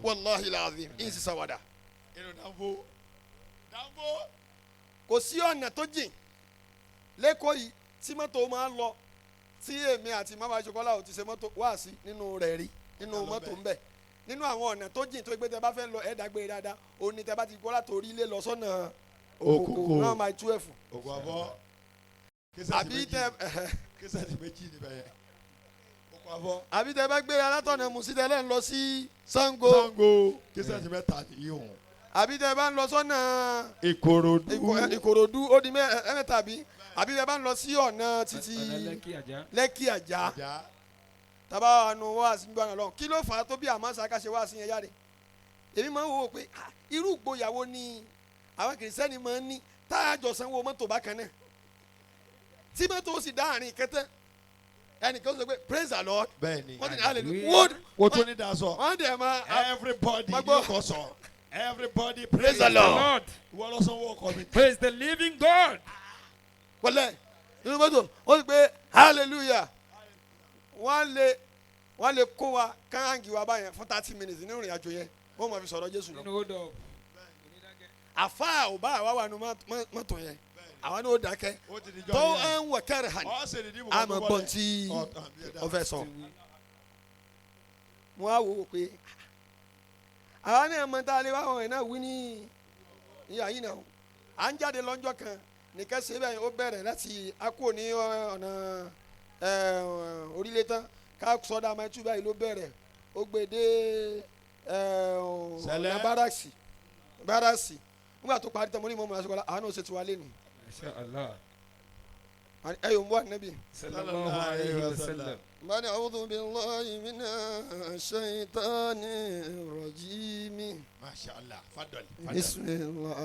Wallahi alazim in si sawada. Inú dánfó. Kò sí ọ̀nà tó jìn lẹ́kọ̀ọ́ yìí tí mọ́tò máa ń lọ tí èmi àti mama Ṣokọ́lá ò ti ṣe mọ́tò wá sí nínú rẹ̀ rí nínú mọ́tò ń bẹ̀ nínú àwọn ọ̀nà tó jìn tó gbé tẹ bá fẹ́ lọ ẹ̀ẹ́dàgbére dáadáa òní tẹ bá ti kọ́ látòrí ilé lọ sọ́nà òkòkò náà máa 12. Òkò àbọ̀ àbí tẹ kẹsàtì méjì níbẹ̀ yẹn. Òkò àbọ̀. àbí tẹ bá gbéra látọ̀nà Musitẹ́lẹ̀ ń lọ sí Sango. Sango kẹsàtì mẹ́ta nìyí òun. àbí tẹ bá ń lọ sọ́nà Ìkòròdú ó di mẹ́ta bí àbí tẹ bá ń lọ sí ọ̀nà títí Lẹ́kì Àjà tàbá àánú wá sí gbọ́nà lọ kí ló fà á tó bí àmọ́ sàkà ṣe wá sí yẹn jáde èmi máa ń wò ó pé irú ìgbóyàwó ni àwọn kìrìsìtẹ́nì máa ń ní tá a jọ sanwó mọ́tò bákan náà tí mọ́tò sì dá àárín kẹtẹ́ ẹnìkan sọ pé praise the Lord bẹ́ẹ̀ni wọ́n ti ní hallelujah wọ́n tún ní dasọ wọ́n dẹ̀ máa everybody yóò kọ sọ everybody praise the Lord wọ́n lọ sanwó ọkọ mi. Praise the living God. wọlé inú mọ́tò ó sì pé hallelujah wọ́n lè kó wa káàngì wa báyẹn fún 30 minutes nínú ìrìn àjò yẹn wọ́n máa fi sọ̀rọ̀ Jésù lọ. àfa ò bá àwa wà nù mọ́tò yẹn àwa ní ó dákẹ́ tó ń wọ̀ kẹ́rì hàn àmọ́ gbọ́n tí ó fẹ́ sọ. mo á wò ó pé àwa náà mọ̀ tá a lè wá àwọn ẹ̀ náà wí ní ìyá yìí náà à ń jáde lọ́jọ́ kan nìkan ṣe bẹ́ẹ̀ ó bẹ̀rẹ̀ láti akó ní ọ̀nà orílẹ̀ tán ká sọ́dọ̀ àmọ́ ẹtú báyìí ló bẹ̀rẹ̀ ó gbé dé ọ̀nà báràsì nígbà tó parí tán mo ní mọ́ Ṣokọ́lá àánú ṣe ti wá lé ni. ẹ yóò mú ànábì. sallallahu alayhi wa sallam. bani a'udhu billahi minash shaitanir rajim. Masha Allah fadal. bismillah.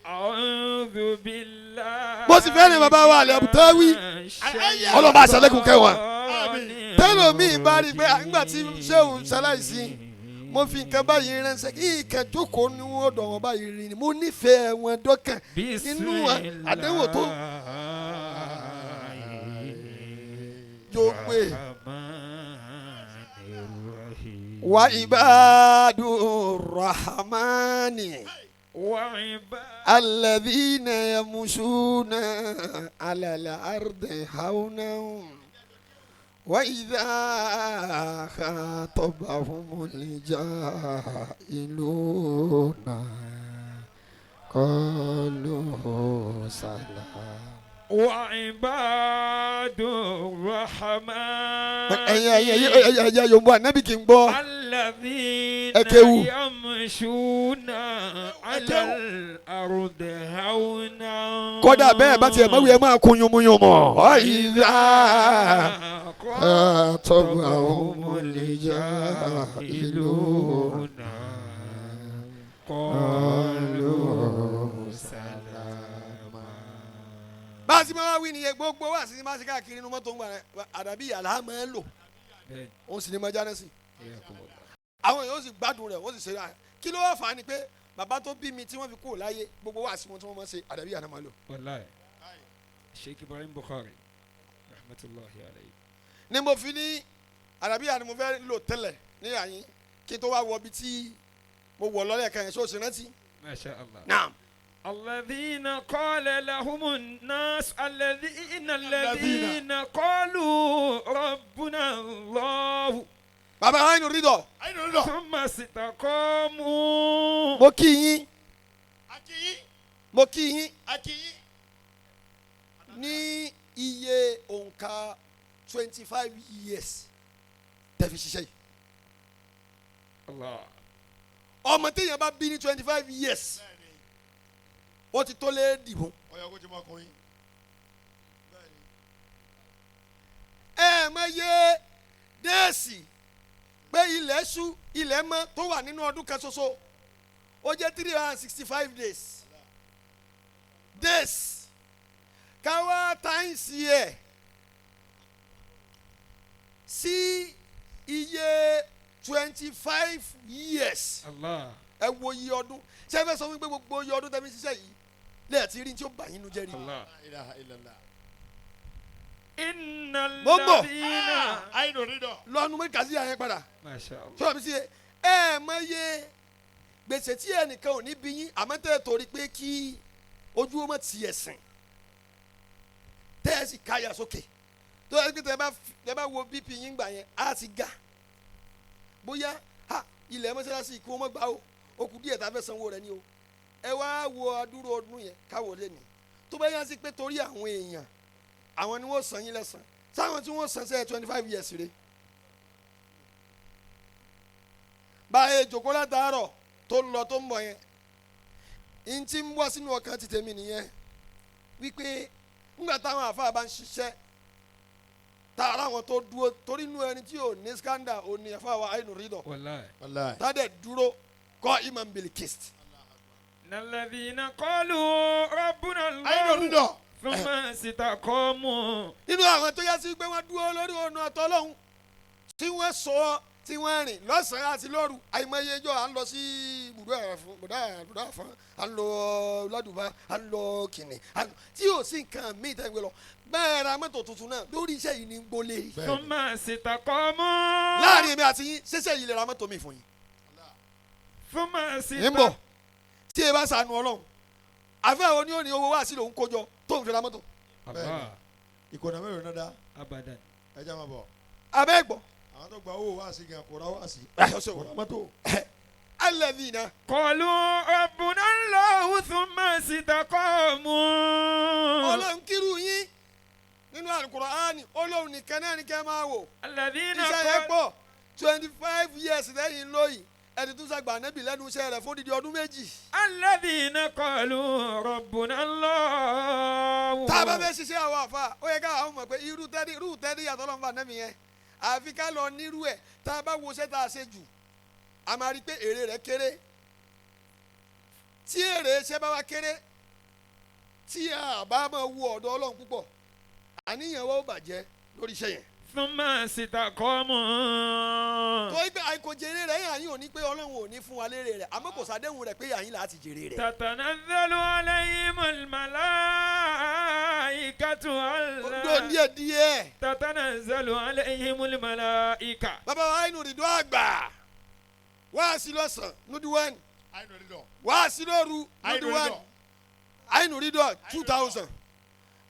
A'udhu billahi. bó sì fẹ́ ni bàbá wa Al-Abtawi ọlọ́ba àṣàlẹ́kùn kẹwàá tẹ́lọ̀ mi bá rí i pé nígbà tí sẹ́wọ̀n ṣaláìsí mo fi nǹkan báyìí ránṣẹ́ kí nǹkan jókòó ní wọ́n dọ̀ wọ́n báyìí rí ni mo nífẹ̀ẹ́ wọn dọ́kàn nínú àdéhùn tó jógbé wa ibadur rahmani alladhina yamushuna ala al-ardi hawnan wa idha khatabahum al-jahiluna qalu salama. وعباد الرحمن ẹ̀yà yòówù ànábì kì í gbọ́ الذين ẹ̀kẹ́wù يمشون على الأرض هونا kódà bẹ́ẹ̀ bá tiẹ̀ máa wí ẹ̀ máa kún yunmuyunmọ̀. وإذا خاطبهم الجاهلون قالوا سلاما. bá a ti máa wí nìyẹn gbogbo wa sí máa ṣe káàkiri inú mọ́tò ń gbà àdàbí àlá máa ń lò òun sì ní máa jáde sí àwọn èèyàn ó sì gbádùn rẹ̀ wọ́n sì ṣe ra kí ló wá fà á ni pé bàbá tó bí mi tí wọ́n fi kúrò láyé gbogbo wa sí wọn tí wọ́n máa ṣe àdàbí àná máa lò. Wallahi Sheikh Ahmad Bukhari rahmatullahi alayhi. ni mo fi ní àdàbí àná mo fẹ́ lò tẹ́lẹ̀ ní àyín kí n tó wá wọ ibi tí mo wọ̀ lọ́lẹ̀ kan yẹn ṣó o sì rántí. Masha Allah. Naam. الذين قال لهم الناس الذين قالوا ربنا الله bàbá Ainu Ridoh ثم استقاموا. mo kí yín ní iye òǹkà ka 25 years tẹ́ fi ṣiṣẹ́ yìí. Allah. ọmọ téèyàn bá bí ní 25 years ó ti tó lé dìbò. ọyọ kó ti mọ ọkùnrin. ẹ mọ iye déèsì pé ilẹ̀ ṣú ilẹ̀ mọ́ tó wà nínú ọdún kan ṣoṣo ó jẹ́ 365 days káwá táyìnsì ẹ̀ sí iye 25 years. Allah. ẹ wo iye ọdún ṣé ẹ fẹ́ sọ wípé gbogbo iye ọdún tẹ́mi ṣiṣẹ́ yìí lẹ́ẹ̀tì rí tí ó bà yín nu jẹ́rìí. Allah. إن Bobo. الذين Ainu Ridoh. lọ́nu mẹ́ta sí àyẹn padà Masha Allah. sọ́ọ́ mi sí ẹ mọ iye gbèsè tí ẹnìkan ò ní bí yín àmọ́ tẹ́ ẹ torí pé kí ojú ọmọ ti ẹ̀sìn tẹ́ ẹ sì káyà sókè tó ẹ tẹ́ ẹ bá wo bp yín gbà yẹn á ti ga bóyá ilẹ̀ mọ́sálásí kí wọ́n mọ́ gbà ó ó kù díẹ̀ tá a fẹ́ sanwó rẹ̀ ni o ẹ wá wo adúrò ọdún yẹn káwọ́ lé ní tó bá yá sí pé torí àwọn èèyàn àwọn ni wọ́n san yín lẹ́san sáwọn tí wọ́n san sẹ́yẹ 25 years rẹ̀ báyìí jòkó látàárọ̀ tó ń lọ tó ń bọ̀ yẹn n ti ń wá sínú ọkàn ti tèmi nìyẹn wípé ńgbà táwọn àfáà bá ń ṣiṣẹ́ tààrà àwọn tó dúró torí inú ẹni tí ò ní scandal ò ní àfáà wa Ainu Ridoh Wallahi. tádẹ̀ dúró kọ́ imam bilikist. الذين قالوا ربنا Ainu الله Ridoh. ثم استقاموا nínú àwọn tó yá sí pé wọ́n dúró lórí ọ̀nà àtọ́lọ́hún tí wọ́n sọ tí wọ́n rìn lọ́sàn-án àti lóru àìmọye ẹjọ́ à ń lọ sí bùdá àfọ́n à ń lọ ládùbá à ń lọ kìnnì tí yóò sí nǹkan míì tẹ́ ń gbé lọ bẹ́ẹ̀ ra mọ́tò tuntun náà lórí iṣẹ́ yìí ní gbólé ثم استقاموا láàrin èmi àti yín ṣẹṣẹ yìí lè ra mọ́tò mi fún yín. ثم ń bọ̀ tí ẹ bá sànù ọlọ́run àfẹ́ àwọn oníhòòní owó wá sí lòun kójọ tó ń fi ra mọ́tò. Allah. ìkònà mẹ́rin náà dá Abadan. ẹja máa bọ̀ abẹ́ gbọ́ àwọn tó gba owó wá sí gan kò ra wá sí. ẹ̀yọ́sọ̀ kò ra mọ́tò. alladhina قالوا ربنا الله ثم استقاموا ọlọ́run kírù yín nínú Al-Qur'ani ọlọ́run nìkan náà ní kẹ́ máa wò الذين iṣẹ́ yẹn قالوا pọ̀ 25 years lẹ́yìn lóyìn ẹni tó sàgbà nẹ́bì lẹ́nu iṣẹ́ rẹ̀ fódìdí ọdún méjì. الذين قالوا ربنا الله tá a bá fẹ́ ṣiṣẹ́ àwọn àfa ó yẹ ká àwọn mọ̀ pé irú tẹ́lí yàtọ̀ lọ́nfà nẹ́bì yẹn àfi ká lọ nírú ẹ̀ tá a bá wo iṣẹ́ tá a ṣe jù a máa rí i pé èrè rẹ̀ kéré tí èrè iṣẹ́ bá wá kéré tí a bá máa wo ọ̀dọ̀ ọlọ́run púpọ̀ àníyàn wa ó bàjẹ́ lórí iṣẹ́ yẹn. ثم استقاموا tó ìgbà àìkò jèrè rẹ̀ yàn yín ò ní pé ọlọ́run ò ní fún wa lérè rẹ̀ àmọ́ kò sàdéhùn rẹ̀ pé àyín là á ti jèrè rẹ̀. تتنزل عليهم الملائكة odò ألا díẹ̀ díẹ̀ تتنزل عليهم الملائكة bàbá wa Ainu Ridoh Agba wá sí lọ́sàn Nudwan Ainu Ridoh. wá sí lóru Ainu Nudwan Ridoh. Ainu Ridoh 2000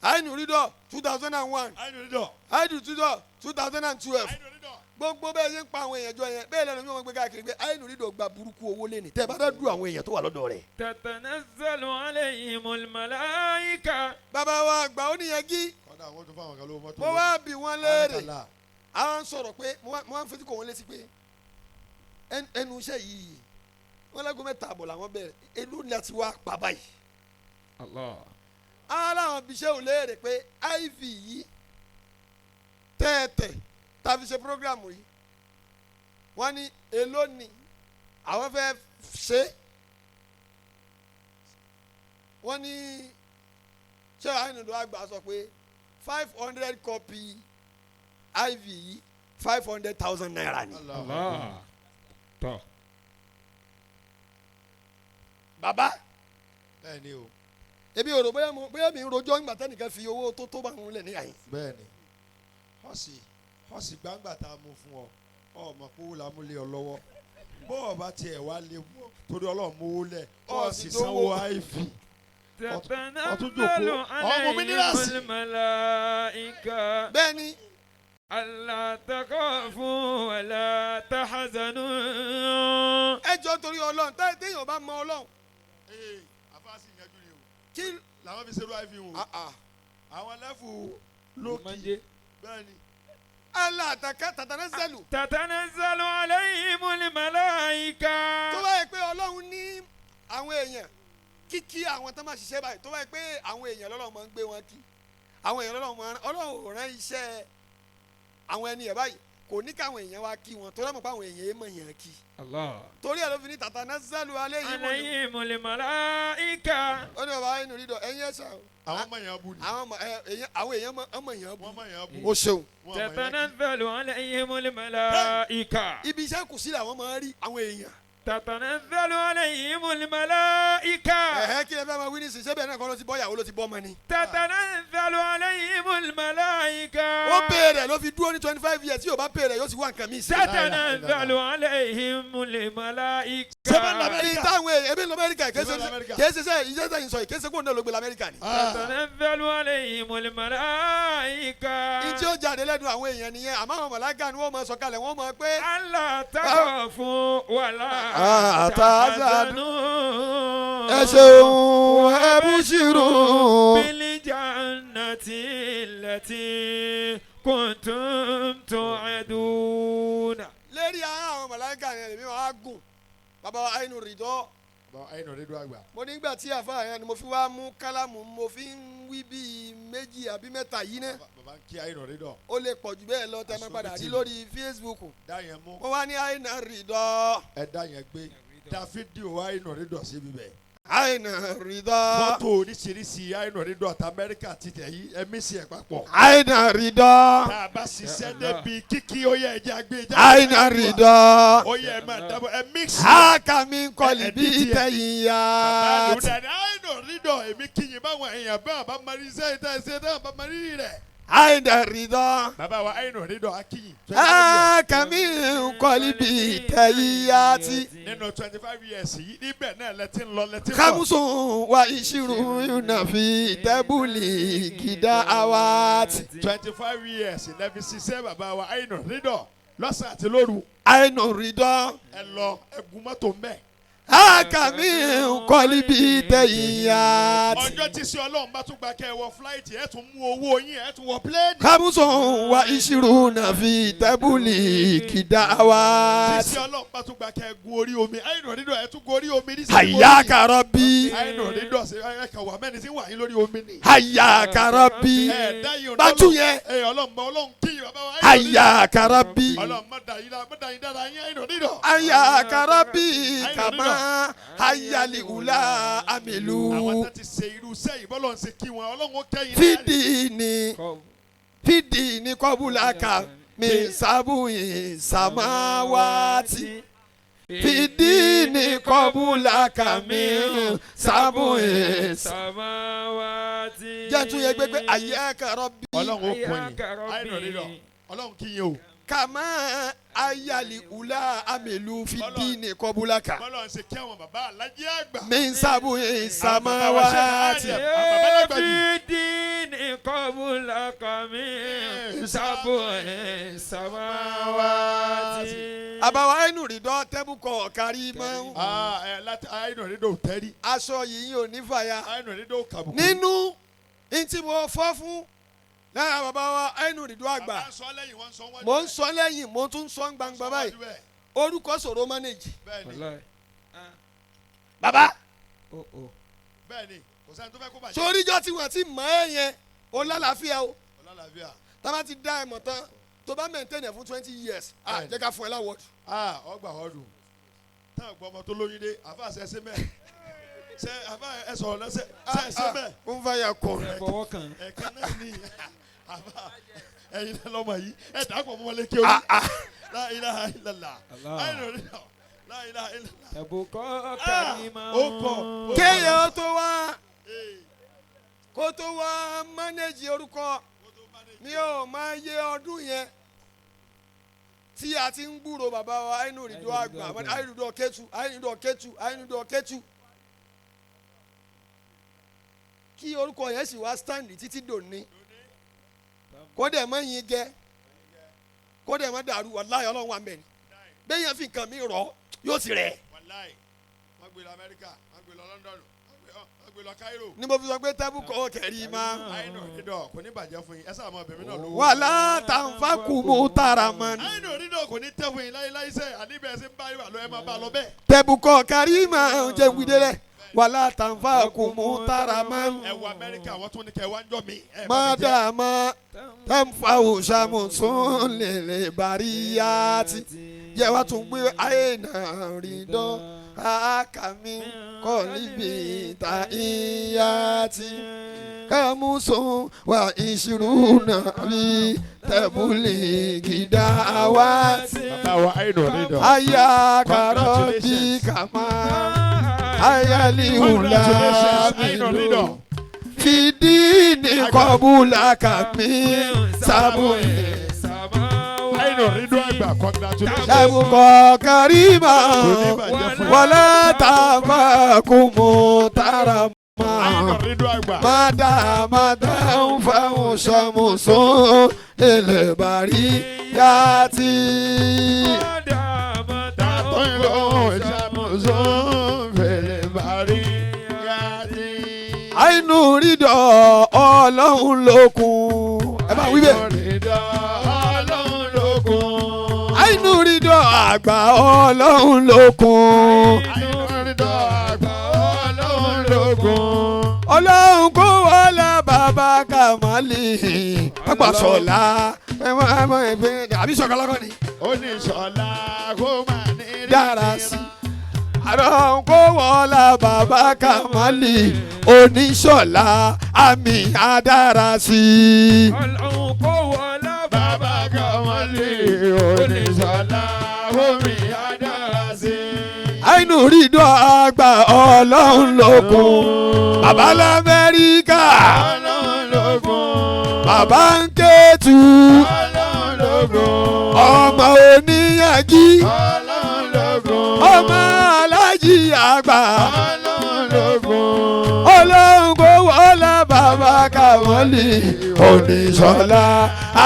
Ainu Ridoh 2001 Ainu Ridoh. Ainu Ridoh 2012 Ainu Ridoh. gbogbo bẹ́ẹ̀ ṣe ń pa àwọn èèyàn jọ yẹn bẹ́ẹ̀ lẹ́nu mi wọ́n gbé káàkiri pé Ainu Ridoh gba burúkú owó lé ní tẹ́ ẹ bá dá dúró àwọn èèyàn tó wà lọ́dọ̀ rẹ̀. تتنزل عليهم الملائكة bàbá wa àgbà ó níyẹn gí kọ́dà àwọn tó fáwọn kan lówó mọ́tò. mo wá bí wọ́n léèrè Àlàkàlà. àwọn sọ̀rọ̀ pé mo wá ń fetí kò wọ́n létí pé ẹnu iṣẹ́ yìí wọ́n lágọ́ mẹ́ta àbọ̀ làwọn bẹ̀rẹ̀ èló ni a ti wá pa báyìí. Allah. aláwọn bíṣẹ́ ò léèrè pé iv yìí tẹ́ẹ̀tẹ̀ tàbí ṣe programu yìí wọ́n ní èló ni àwọn fẹ́ ṣe wọ́n ní ṣé Ainu Ridoh Agba sọ pé 500 copy iv yìí 500,000 naira ni. Allah. Tọ́. bàbá bẹ́ẹ̀ ni o ebi ò rò bóyá mi ń rojọ́ nígbà tẹ́nìkan fi owó tó bá ń lẹ̀ ní àyìn. bẹ́ẹ̀ ni họ́sì gbangba tá a mú fún ọ ọmọ kówó la mú lé ọ lọ́wọ́ bó o bá tiẹ̀ wá lé mú torí ọlọ́run mówó lẹ̀ ọ sì sanwó iv تتنزل عليهم الملائكة bẹ́ẹ̀ ni ألا تخافوا ولا تحزنوا ẹ jọ torí ọlọ́run téèyàn bá mọ ọlọ́run àfáàsì ìyẹn jù ni o kí làwọn fi ṣerú iv wò àwọn lẹ́fù lókì Allah tatanazzalu. tatanazzalu alayhimul malaika. tó bá yẹ pé ọlọ́run ní àwọn èèyàn kíkí àwọn tó máa ṣiṣẹ́ báyìí tó bá yẹ pé àwọn èèyàn lọ́lọ́run máa ń gbé wọn kí àwọn èèyàn ọlọ́run rán iṣẹ́ àwọn ẹni ẹ̀ báyìí kò ní káwọn èèyàn wá kí wọn torí àmọ́ pé àwọn èèyàn èèmọ̀ yẹn kí. torí ẹ̀ ló fi ní tatanazzalu alayhimul malaika. ó ní bàbá Ainu Ridoh ẹ̀yin ẹ̀ sàn. àwọn ọmọ yẹn bú ni. àwọn èèyàn ọmọ yẹn bú. ó ṣeun. tatanazzalu alayhimul malaika. ibi iṣẹ́ kù sí làwọn máa ń rí àwọn èèyàn. tatanazzalu alayhimul malaika. kí ẹ fẹ́ máa wí ní sísẹ́ bẹ́ẹ̀ náà kọ́ ló ti bọ́ ìyàwó ló ti bọ́ ọmọ ni. tatanazzalu alayhimul malaika. ó béèrè ló fi dúró ní 25 years tí yóò bá béèrè yóò sì wá nǹkan mi sí. tatanazzalu alayhimul malaika. sẹ́fẹ̀n lamẹ́ríkà táwọn èèyàn ebi lamẹ́ríkà kèése sẹ́ ìjẹ́ sẹ́yìn sọ yìí kèése kó ní olóògbé lamẹ́ríkà ni. tatanazzalu alayhimul malaika. ìtí ó jáde lẹ́nu àwọn èèyàn nìyẹn àmọ́ àwọn màláíkà ni wọ́n máa sọ̀kalẹ̀ wọ́n máa pé. alla takhafu wala tahzanu. ẹ ṣeun ẹ bushiru. bil jannati allati kuntum tu'adun. lérí àwọn màláíkà yẹn lèmi wọn á gùn bàbá wa Ainu Ridoh. Ainu Ridoh Agba. mo nígbà tí àfa yẹn ni mo fi wá mú kálámù mo fi ń wí bíi méjì àbí mẹ́ta yìí ná. bàbá ń kí Ainu Ridoh. ó lè pọ̀ jù bẹ́ẹ̀ lọ tẹ́ máa padà rí lórí Facebook. dá yẹn mú. mo wá ní Ainu Ridoh. ẹ dá yẹn gbé dá fídíò Ainu Ridoh síbi bẹ́ẹ̀. Ainu Ridoh. fọ́tò oríṣiríṣi Ainu Ridoh àti Amẹ́ríkà ti tẹ̀ yí ẹ̀mí sí ẹ̀ papọ̀. Ainu Ridoh. tá a bá ṣiṣẹ́ débi kíkí ó yẹ ẹ̀jẹ̀ àgbẹ̀ ìjà. Ainu Ridoh. ó yẹ ẹ̀ máa dábọ̀ ẹ̀ mix. Hakami kọ́lì bí tẹ̀yìn yá. bàbá àlùdà ní Ainu Ridoh èmi kíyìn báwọn èèyàn bá àbá marí sẹ́yìn tá ẹ ṣe tá àbá marí rẹ̀. Ainu Ridoh. bàbá wa Ainu Ridoh akíyìn. Hakami kọ́lì bí tẹ̀yìn yá ti. nínú 25 years yìí níbẹ̀ náà lẹ́tí ń lọ lẹ́tí ń bọ̀. Khamusun wa ishiru yunafi tebuli gida awati. 25 years lẹ́bi ṣiṣẹ́ bàbá wa Ainu Ridoh lọ́sàn àti lóru. Ainu Ridoh. ẹ lọ ẹgùn mọ́tò ń bẹ̀. Hakami kọ́lì bí tẹ̀yìn yá ti. ọjọ́ tí sí ọlọ́run bá tún gba kẹ́ ẹ wọ fúláìtì ẹ tún mú owó yín ẹ tún wọ pléènì. Khamusun wa ishiru yunafi tebuli gida tí awati. sí ọlọ́run bá tún gba kẹ́ ẹ gun orí omi Ainu Ridoh ẹ tún gun orí omi ní Hayyaka Rabbi. Ainu Ridoh ṣe ẹ kàn wà mẹ́ni tí wà yín lórí omi ni. Hayyaka Rabbi. ẹ dáyìn ọ̀dọ́ Bájú yẹn. ẹ ọlọ́run kí bàbá wa Ainu Ridoh. Hayyaka Rabbi. ọlọ́run má dà yín dára yín Ainu Ridoh. Hayyaka Rabbi kama hayyali ula amilu. àwọn tó ti ṣe irú iṣẹ́ yìí bọ́lọ̀ ń ṣe kí wọn ọlọ́run ó kẹ́yìn fìdí ní kọ́bùlákà mi sábùyìn samawati. Fìdí ní kọ́bùlákà mi sábùyìn samawati. jẹ́ tún yẹ gbégbé Hayyaka Rabbi. ọlọ́run ó kún yín Ainu Ridoh ọlọ́run kí yín o. kama hayyali ula amilu fìdí ní kọ́bùlákà bọ́lọ̀ ń ṣe kí àwọn bàbá alájí àgbà. mi sábùyìn samawati. fìdí qabulaka min sab'i samawati. àbáwá Ainu Ridoh tẹ́bùkọ̀ kárí mọ́. láti Ainu Ridoh tẹ́rí. aṣọ yìí ò ní fàya. Ainu Ridoh kàbùkù. nínú ntí mo fọ́ fún lára bàbá wa Ainu Ridoh Agba. bàbá ń sọ lẹ́yìn wọ́n ń sọ wọ́n. mo ń sọ lẹ́yìn mo tún ń sọ gbangba báyìí orúkọ sọ̀rọ̀ manage. bẹ́ẹ̀ni bàbá bẹ́ẹ̀ni kò sẹ́ni tó fẹ́ kó bàjẹ́. soríjọ́ tí wọ́n ti mọ̀ ẹ́ yẹn o lálàáfíà o ọlọ́láfíà. tá bá ti dá ẹ mọ̀ tán tó bá maintain ẹ̀ fún 20 years jẹ́ ká fún ẹ láwọ́dù. ọgbà ọdún táwọn gbọ́ ọmọ tó lóyún dé àfa ṣe ṣe mẹ́ ṣe àfa ẹ sọ̀rọ̀ lọ́sẹ̀ ṣe ṣe mẹ́. ó ń fàyà kọ. fọwọ́ kan. ẹ̀ka náà ní àfa ẹ̀yin lọ́mọ yìí ẹ̀ dàpọ̀ mọ́ lé kí o ní. La ilaha illallah Ainu Ridoh la ilaha illallah. ẹ̀bùkọ́ kàrímà. ó kọ̀ kéèyàn kó tó wá manage orúkọ mi ò máa yé ọdún yẹn tí a ti ń gbúrò bàbá wa Ainu Ridoh Agba Ainu Ridoh Ketu Ainu Ridoh Ketu Ainu Ridoh Ketu kí orúkọ yẹn sì wá stand títí dòní kó dẹ̀ mọ́ yin gẹ́ kó dẹ̀ mọ́ dàrú wàláyé ọlọ́run wa mẹ́ni bẹ́ẹ̀ yẹn fi nǹkan mi rọ̀ yóò sì rẹ̀. wàláì wọ́n gbé lọ Amẹ́ríkà wọ́n gbé lọ London ní mo fi sọ pé tẹ́bùkọ̀ kẹ̀rí ma. Ainu Ridoh kò ní bàjẹ́ fún yín ẹ sáà máa bẹ̀mí náà lówó. wàlá tàǹfàkù Muhtaraman. Ainu Ridoh kò ní tẹ́ fún yín láyé sẹ́ àníbẹ̀ ẹ sì ń bá yín wà lọ ẹ máa bá a lọ bẹ́ẹ̀. tẹ́bùkọ̀ kẹ̀rí ma jẹ́ wídélẹ̀ wàlá tàǹfàkù Muhtaraman. ẹ wọ Amẹ́ríkà wọ́n tún ní kẹ́ wá ń jọ mi. mádàmá tẹ́ǹfàwò ṣàmùsùn lèlè bàríyàtì yẹ wá tún gbé Ainu Ridoh akami kọ́líbi ta iyati kamusun wa ishiruna bi tẹ̀bùlì gidawati. bàbá wa Ainu Ridoh. aya karọ́bì kama ayaliwula milu fìdíni kọ́bùlà kàmí sábùn. Ainu Ridoh Agba congratulations. tẹ́bùkọ̀ kẹrìmà wọlé tàǹfàkù Muhtaraman. Ainu Ridoh Agba. mádàmádà ń fáwọn ṣàmùsùn lèlè bàríyàtì. Ainu Ridoh ọlọ́run lókun. ẹ bá wí bẹ́ẹ̀. Ainu Ridoh Agba ọlọ́run lókun. ọlọ́run kó wọlé bàbá Kamali Agbàsọ̀lá àbí sọ̀kà lọ́kọ̀ ni. Oníṣọ̀lá kó máa ní dára sí. ọlọ́run kó wọlé bàbá Kamali Oníṣọ̀lá àmì àdára sí. ọlọ́run kó wọlé bàbá Kamali Oníṣọ̀lá omi àdára sí. Ainu Ridoh Agba ọlọ́run lókun. bàbá l'Amẹ́ríkà Ọlọ́run lókun. bàbá ń kéétu. Ọlọ́run lókun. ọmọ oníyànjí. Ọlọ́run lókun. ọmọ alájí àgbà. Ọlọ́run lókun. ọlọ́run kó wọlé bàbá Kamali Oníṣọ̀lá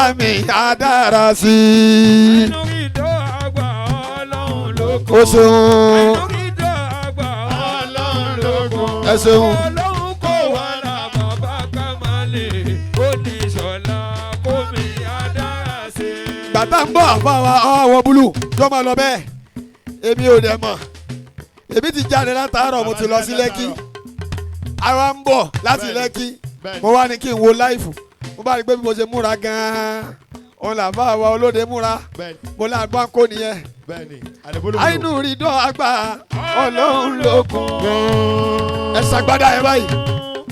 àmì àdára sí. Ainu Ridoh Agba ọlọ́run lókun. o ṣeun Ainu Ridoh Agba Ọlọ́run lókun. ẹ ṣeun. ọlọ́run kó wọlé bàbá Kamali Oníṣọ̀lá kómi adára sí. gbàtà ń bọ̀ àfọwọ́ ọwọ́ búlù tó máa lọ bẹ́ẹ̀ èmi ò dẹ̀ mọ̀ èmi ti jáde látàárọ̀ mo ti lọ sí Lẹ́kí àwa ń bọ̀ láti Lẹ́kí mo wá ní kí n wo láìfù mo bá rí pé bí mo ṣe múra gan-an òun làbá àwa olóde múra mo lá gbọ́n kó nìyẹn. Ainu Ridoh Agba ọlọ́run lókun. ẹ ṣàgbádá ẹ báyìí.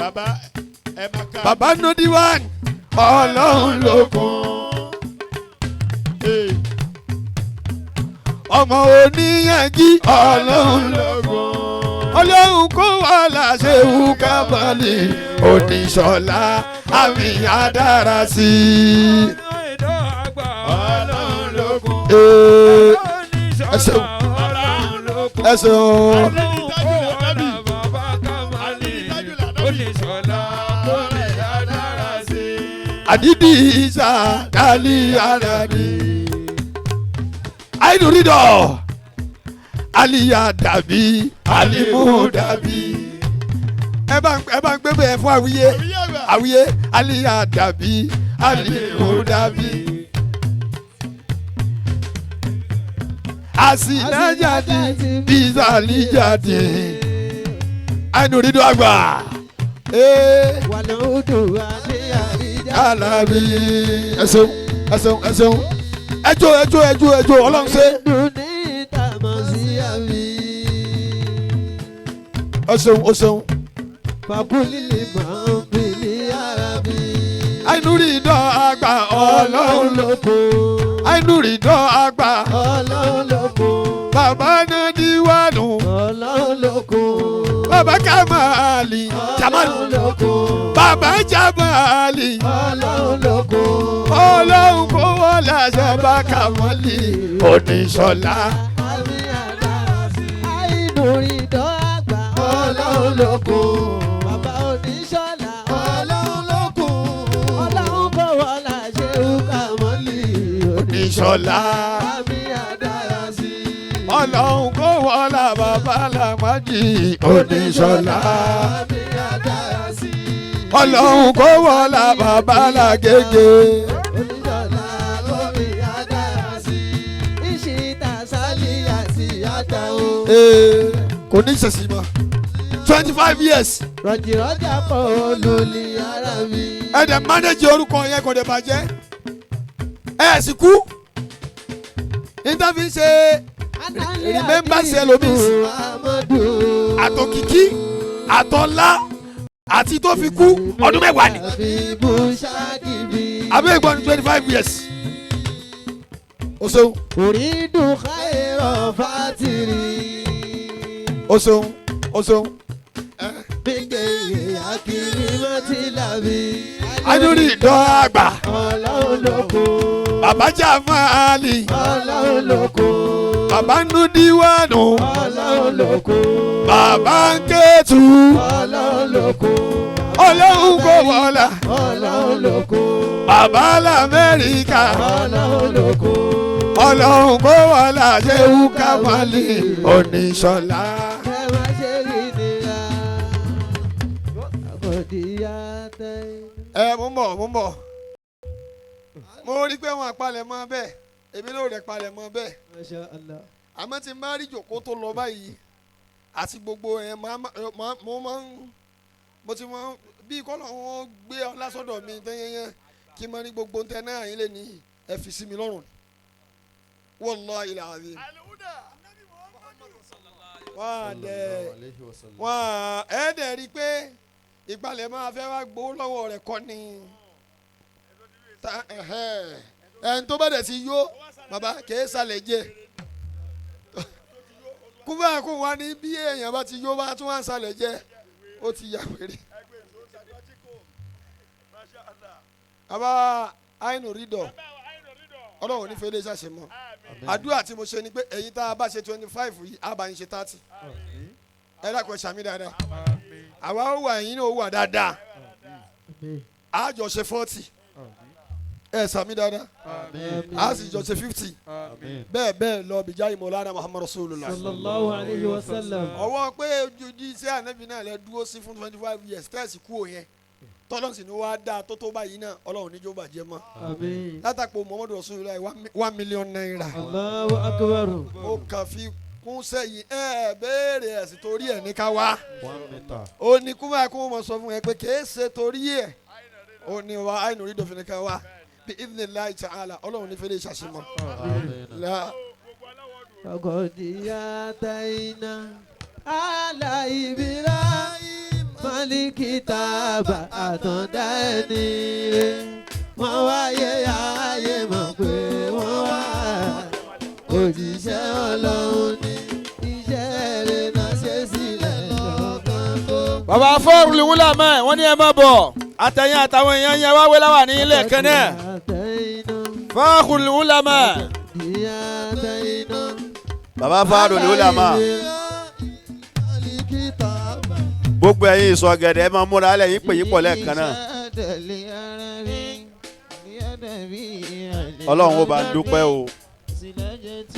bàbá ẹ máa ká. bàbá Nudwan ọlọ́run lókun. ọmọ oníyànjí ọlọ́run lókun. ọlọ́run kó wà láṣẹ̀wù Kamali Oníṣọ̀lá àmì àdára sí. Ainu Ridoh Agba Ọlọ́run lókun. ẹ ṣeun ọlọ́run lókun. ẹ ṣeun. ọlọ́run kó wọlé bàbá Kamali Oníṣọ̀lá kómi adára sí. Adidi isa dali aladi. Ainu Ridoh aliya dabi alimu dabi. ẹ bá ń gbé bẹ́ẹ̀ fún àwíyé àwíyé aliya dabi alimu dabi. asinajadi bizalijadi. Ainu Ridoh Agba. Alabi ẹ ṣeun ẹ ṣeun ẹ ṣeun ẹjọ Ọlọ́run ṣe. ẹ ṣeun o ṣeun. Ainu Ridoh Agba ọlọ́run lókun. Ainu Ridoh Agba ọlọ́run lókun. Bàbá Nudwan ọlọ́run lókun. Bàbá Kamali Jamali lókun. Bàbá Jamali ọlọ́run lókun. Ọlọ́run kó wọlé àṣẹbá Kamali Oníṣọ̀lá. Ainu Ridoh Agba ọlọ́run lókun. Bàbá Oníṣọ̀lá ọlọ́run lókun. Ọlọ́run kó wọlé àṣẹbá Kamali Oníṣọ̀lá. àmì àdára sí. ọlọ́run kó wọlá bàbá làmájì oníṣọlá. ọlọ́run kó wọlá bàbá làgègè. oníṣọlá omi adára sí ìṣìta sálíyà sí àdá o. kò ní ìṣẹ̀sì mọ́ 25 years. rọ̀jìrọ̀jà pọ̀ olùlí ara mi. ẹ dẹ̀ manage orúkọ yẹn kò dẹ̀ bàjẹ́. ẹ sì kú. interview ṣe remembrance ẹlòmíì àtòkìkí àtọ́lá àti tó fi kú ọdún mẹ́wàá ni. abẹ́ ìgbọ́n ní 25 years. o ṣeun. orídùn káyọ̀ fàtìrì. o ṣeun o ṣeun. gbẹ̀gẹ̀ akiri mọ́tì làbí. Ainu Ridoh Agba. ọlọ́run ló kó. bàbá Jamali. ọlọ́run ló kó. bàbá Nudwan. ọlọ́run ló kó. bàbá Nketu. ọlọ́run ló kó. ọlọ́run kò wọlá. ọlọ́run ló kó. bàbá l'Amẹ́ríkà. ọlọ́run ló kó. ọlọ́run kò wọlá Sheikh Kamali oníṣọlá. ẹ má ṣe rí nira. àkọ́díyà tẹ́. mo ń bọ̀ mo rí pé wọn àpalẹ̀ mọ́ bẹ́ẹ̀ èmi ló rẹ̀ palẹ̀ mọ́ bẹ́ẹ̀ Masha Allah. àmọ́ tí n bá rí jòkó tó lọ báyìí àti gbogbo ẹ̀ mo ti mọ bí kọ́lọ̀ wọn gbé ọ lásọ̀dọ̀ mi tẹ́yẹ́yẹ́ kí n mọ ní gbogbo ntẹ náà yín lè ní ẹ fi sí mi lọ́rùn wallahi al-azim. wọ́n ẹ̀ dẹ̀ rí i pé ìpalẹ̀ máa fẹ́ wá gbowó lọ́wọ́ rẹ̀ kọ́ ni ẹni tó bá dẹ̀ ti yó bàbá kìí sàlẹ̀ jẹ́ kúbẹ̀ kó wá ní bí èèyàn bá ti yó bá tún wá ń sàlẹ̀ jẹ́ ó ti yà wèrè. bàbá Ainu Ridoh ọlọ́run ní fẹ́lẹ́ ṣàṣẹ mọ́ àdúrà tí mo ṣe ni pé èyí tá a bá ṣe 25 yìí á bá ń ṣe 30 ẹ dákun ẹ ṣàmì dáadáa àwa ó wà ẹ̀yin náà ó wà dáadáa á jọ ṣe 40 ẹ ṣàmì dáadáa á sì jọ ṣe 50 bẹ́ẹ̀ bẹ́ẹ̀ lọ bìjà ìmọ̀lára Muhammad Rasulullah sallallahu alayhi wa sallam. ọwọ́ pé ojú iṣẹ́ ànábì náà lẹ dúró sí fún 25 years tẹ́ẹ̀sì kú òyìn tọ́lọ́ sì ni wàá dáa tó tó báyìí náà ọlọ́run níjó bàjẹ́ mọ́ látàpọ̀ Muhammad Rasulullah 1 million naira Allahu akbar. ó kàn fi kún sẹ́yìn béèrè ẹ̀sìn torí ẹ̀ ní ká wá ó ní kúmọ̀ kó mọ̀ sọ fún ẹ pé kìí ṣe torí ẹ̀ ó ní wa Ainu Ridoh fi ní ká wá bí idhnillahi ta'ala ọlọ́run ní fẹ́lẹ́ ìṣàṣemọ́. ọgọ́dìyà tàyínà aláìbíra malikitaba àtọ̀dá ẹni rẹ̀ wọ́n wáyé ayé mọ̀ pé wọ́n wá òjíṣẹ́ ọlọ́run ní iṣẹ́ rẹ̀ náà ṣe sílẹ̀ lọ́kàn tó. bàbá fọ́ọ̀rù wúlà mẹ́ wọ́n ní ẹ má bọ̀ àtẹ̀yìn àtàwọn èèyàn yẹn wá wé láwà ní ilé kẹ́nẹ́ fọ́ọ̀rù wúlà mẹ́. bàbá fọ́ọ̀rù wúlà mẹ́ gbogbo ẹ̀yin ìsọ gẹ̀dẹ̀ ẹ máa múra lẹ́yìn pè yín pọ̀ lẹ́ẹ̀kan náà. ọlọ́run ó bá ń dúpẹ́ o.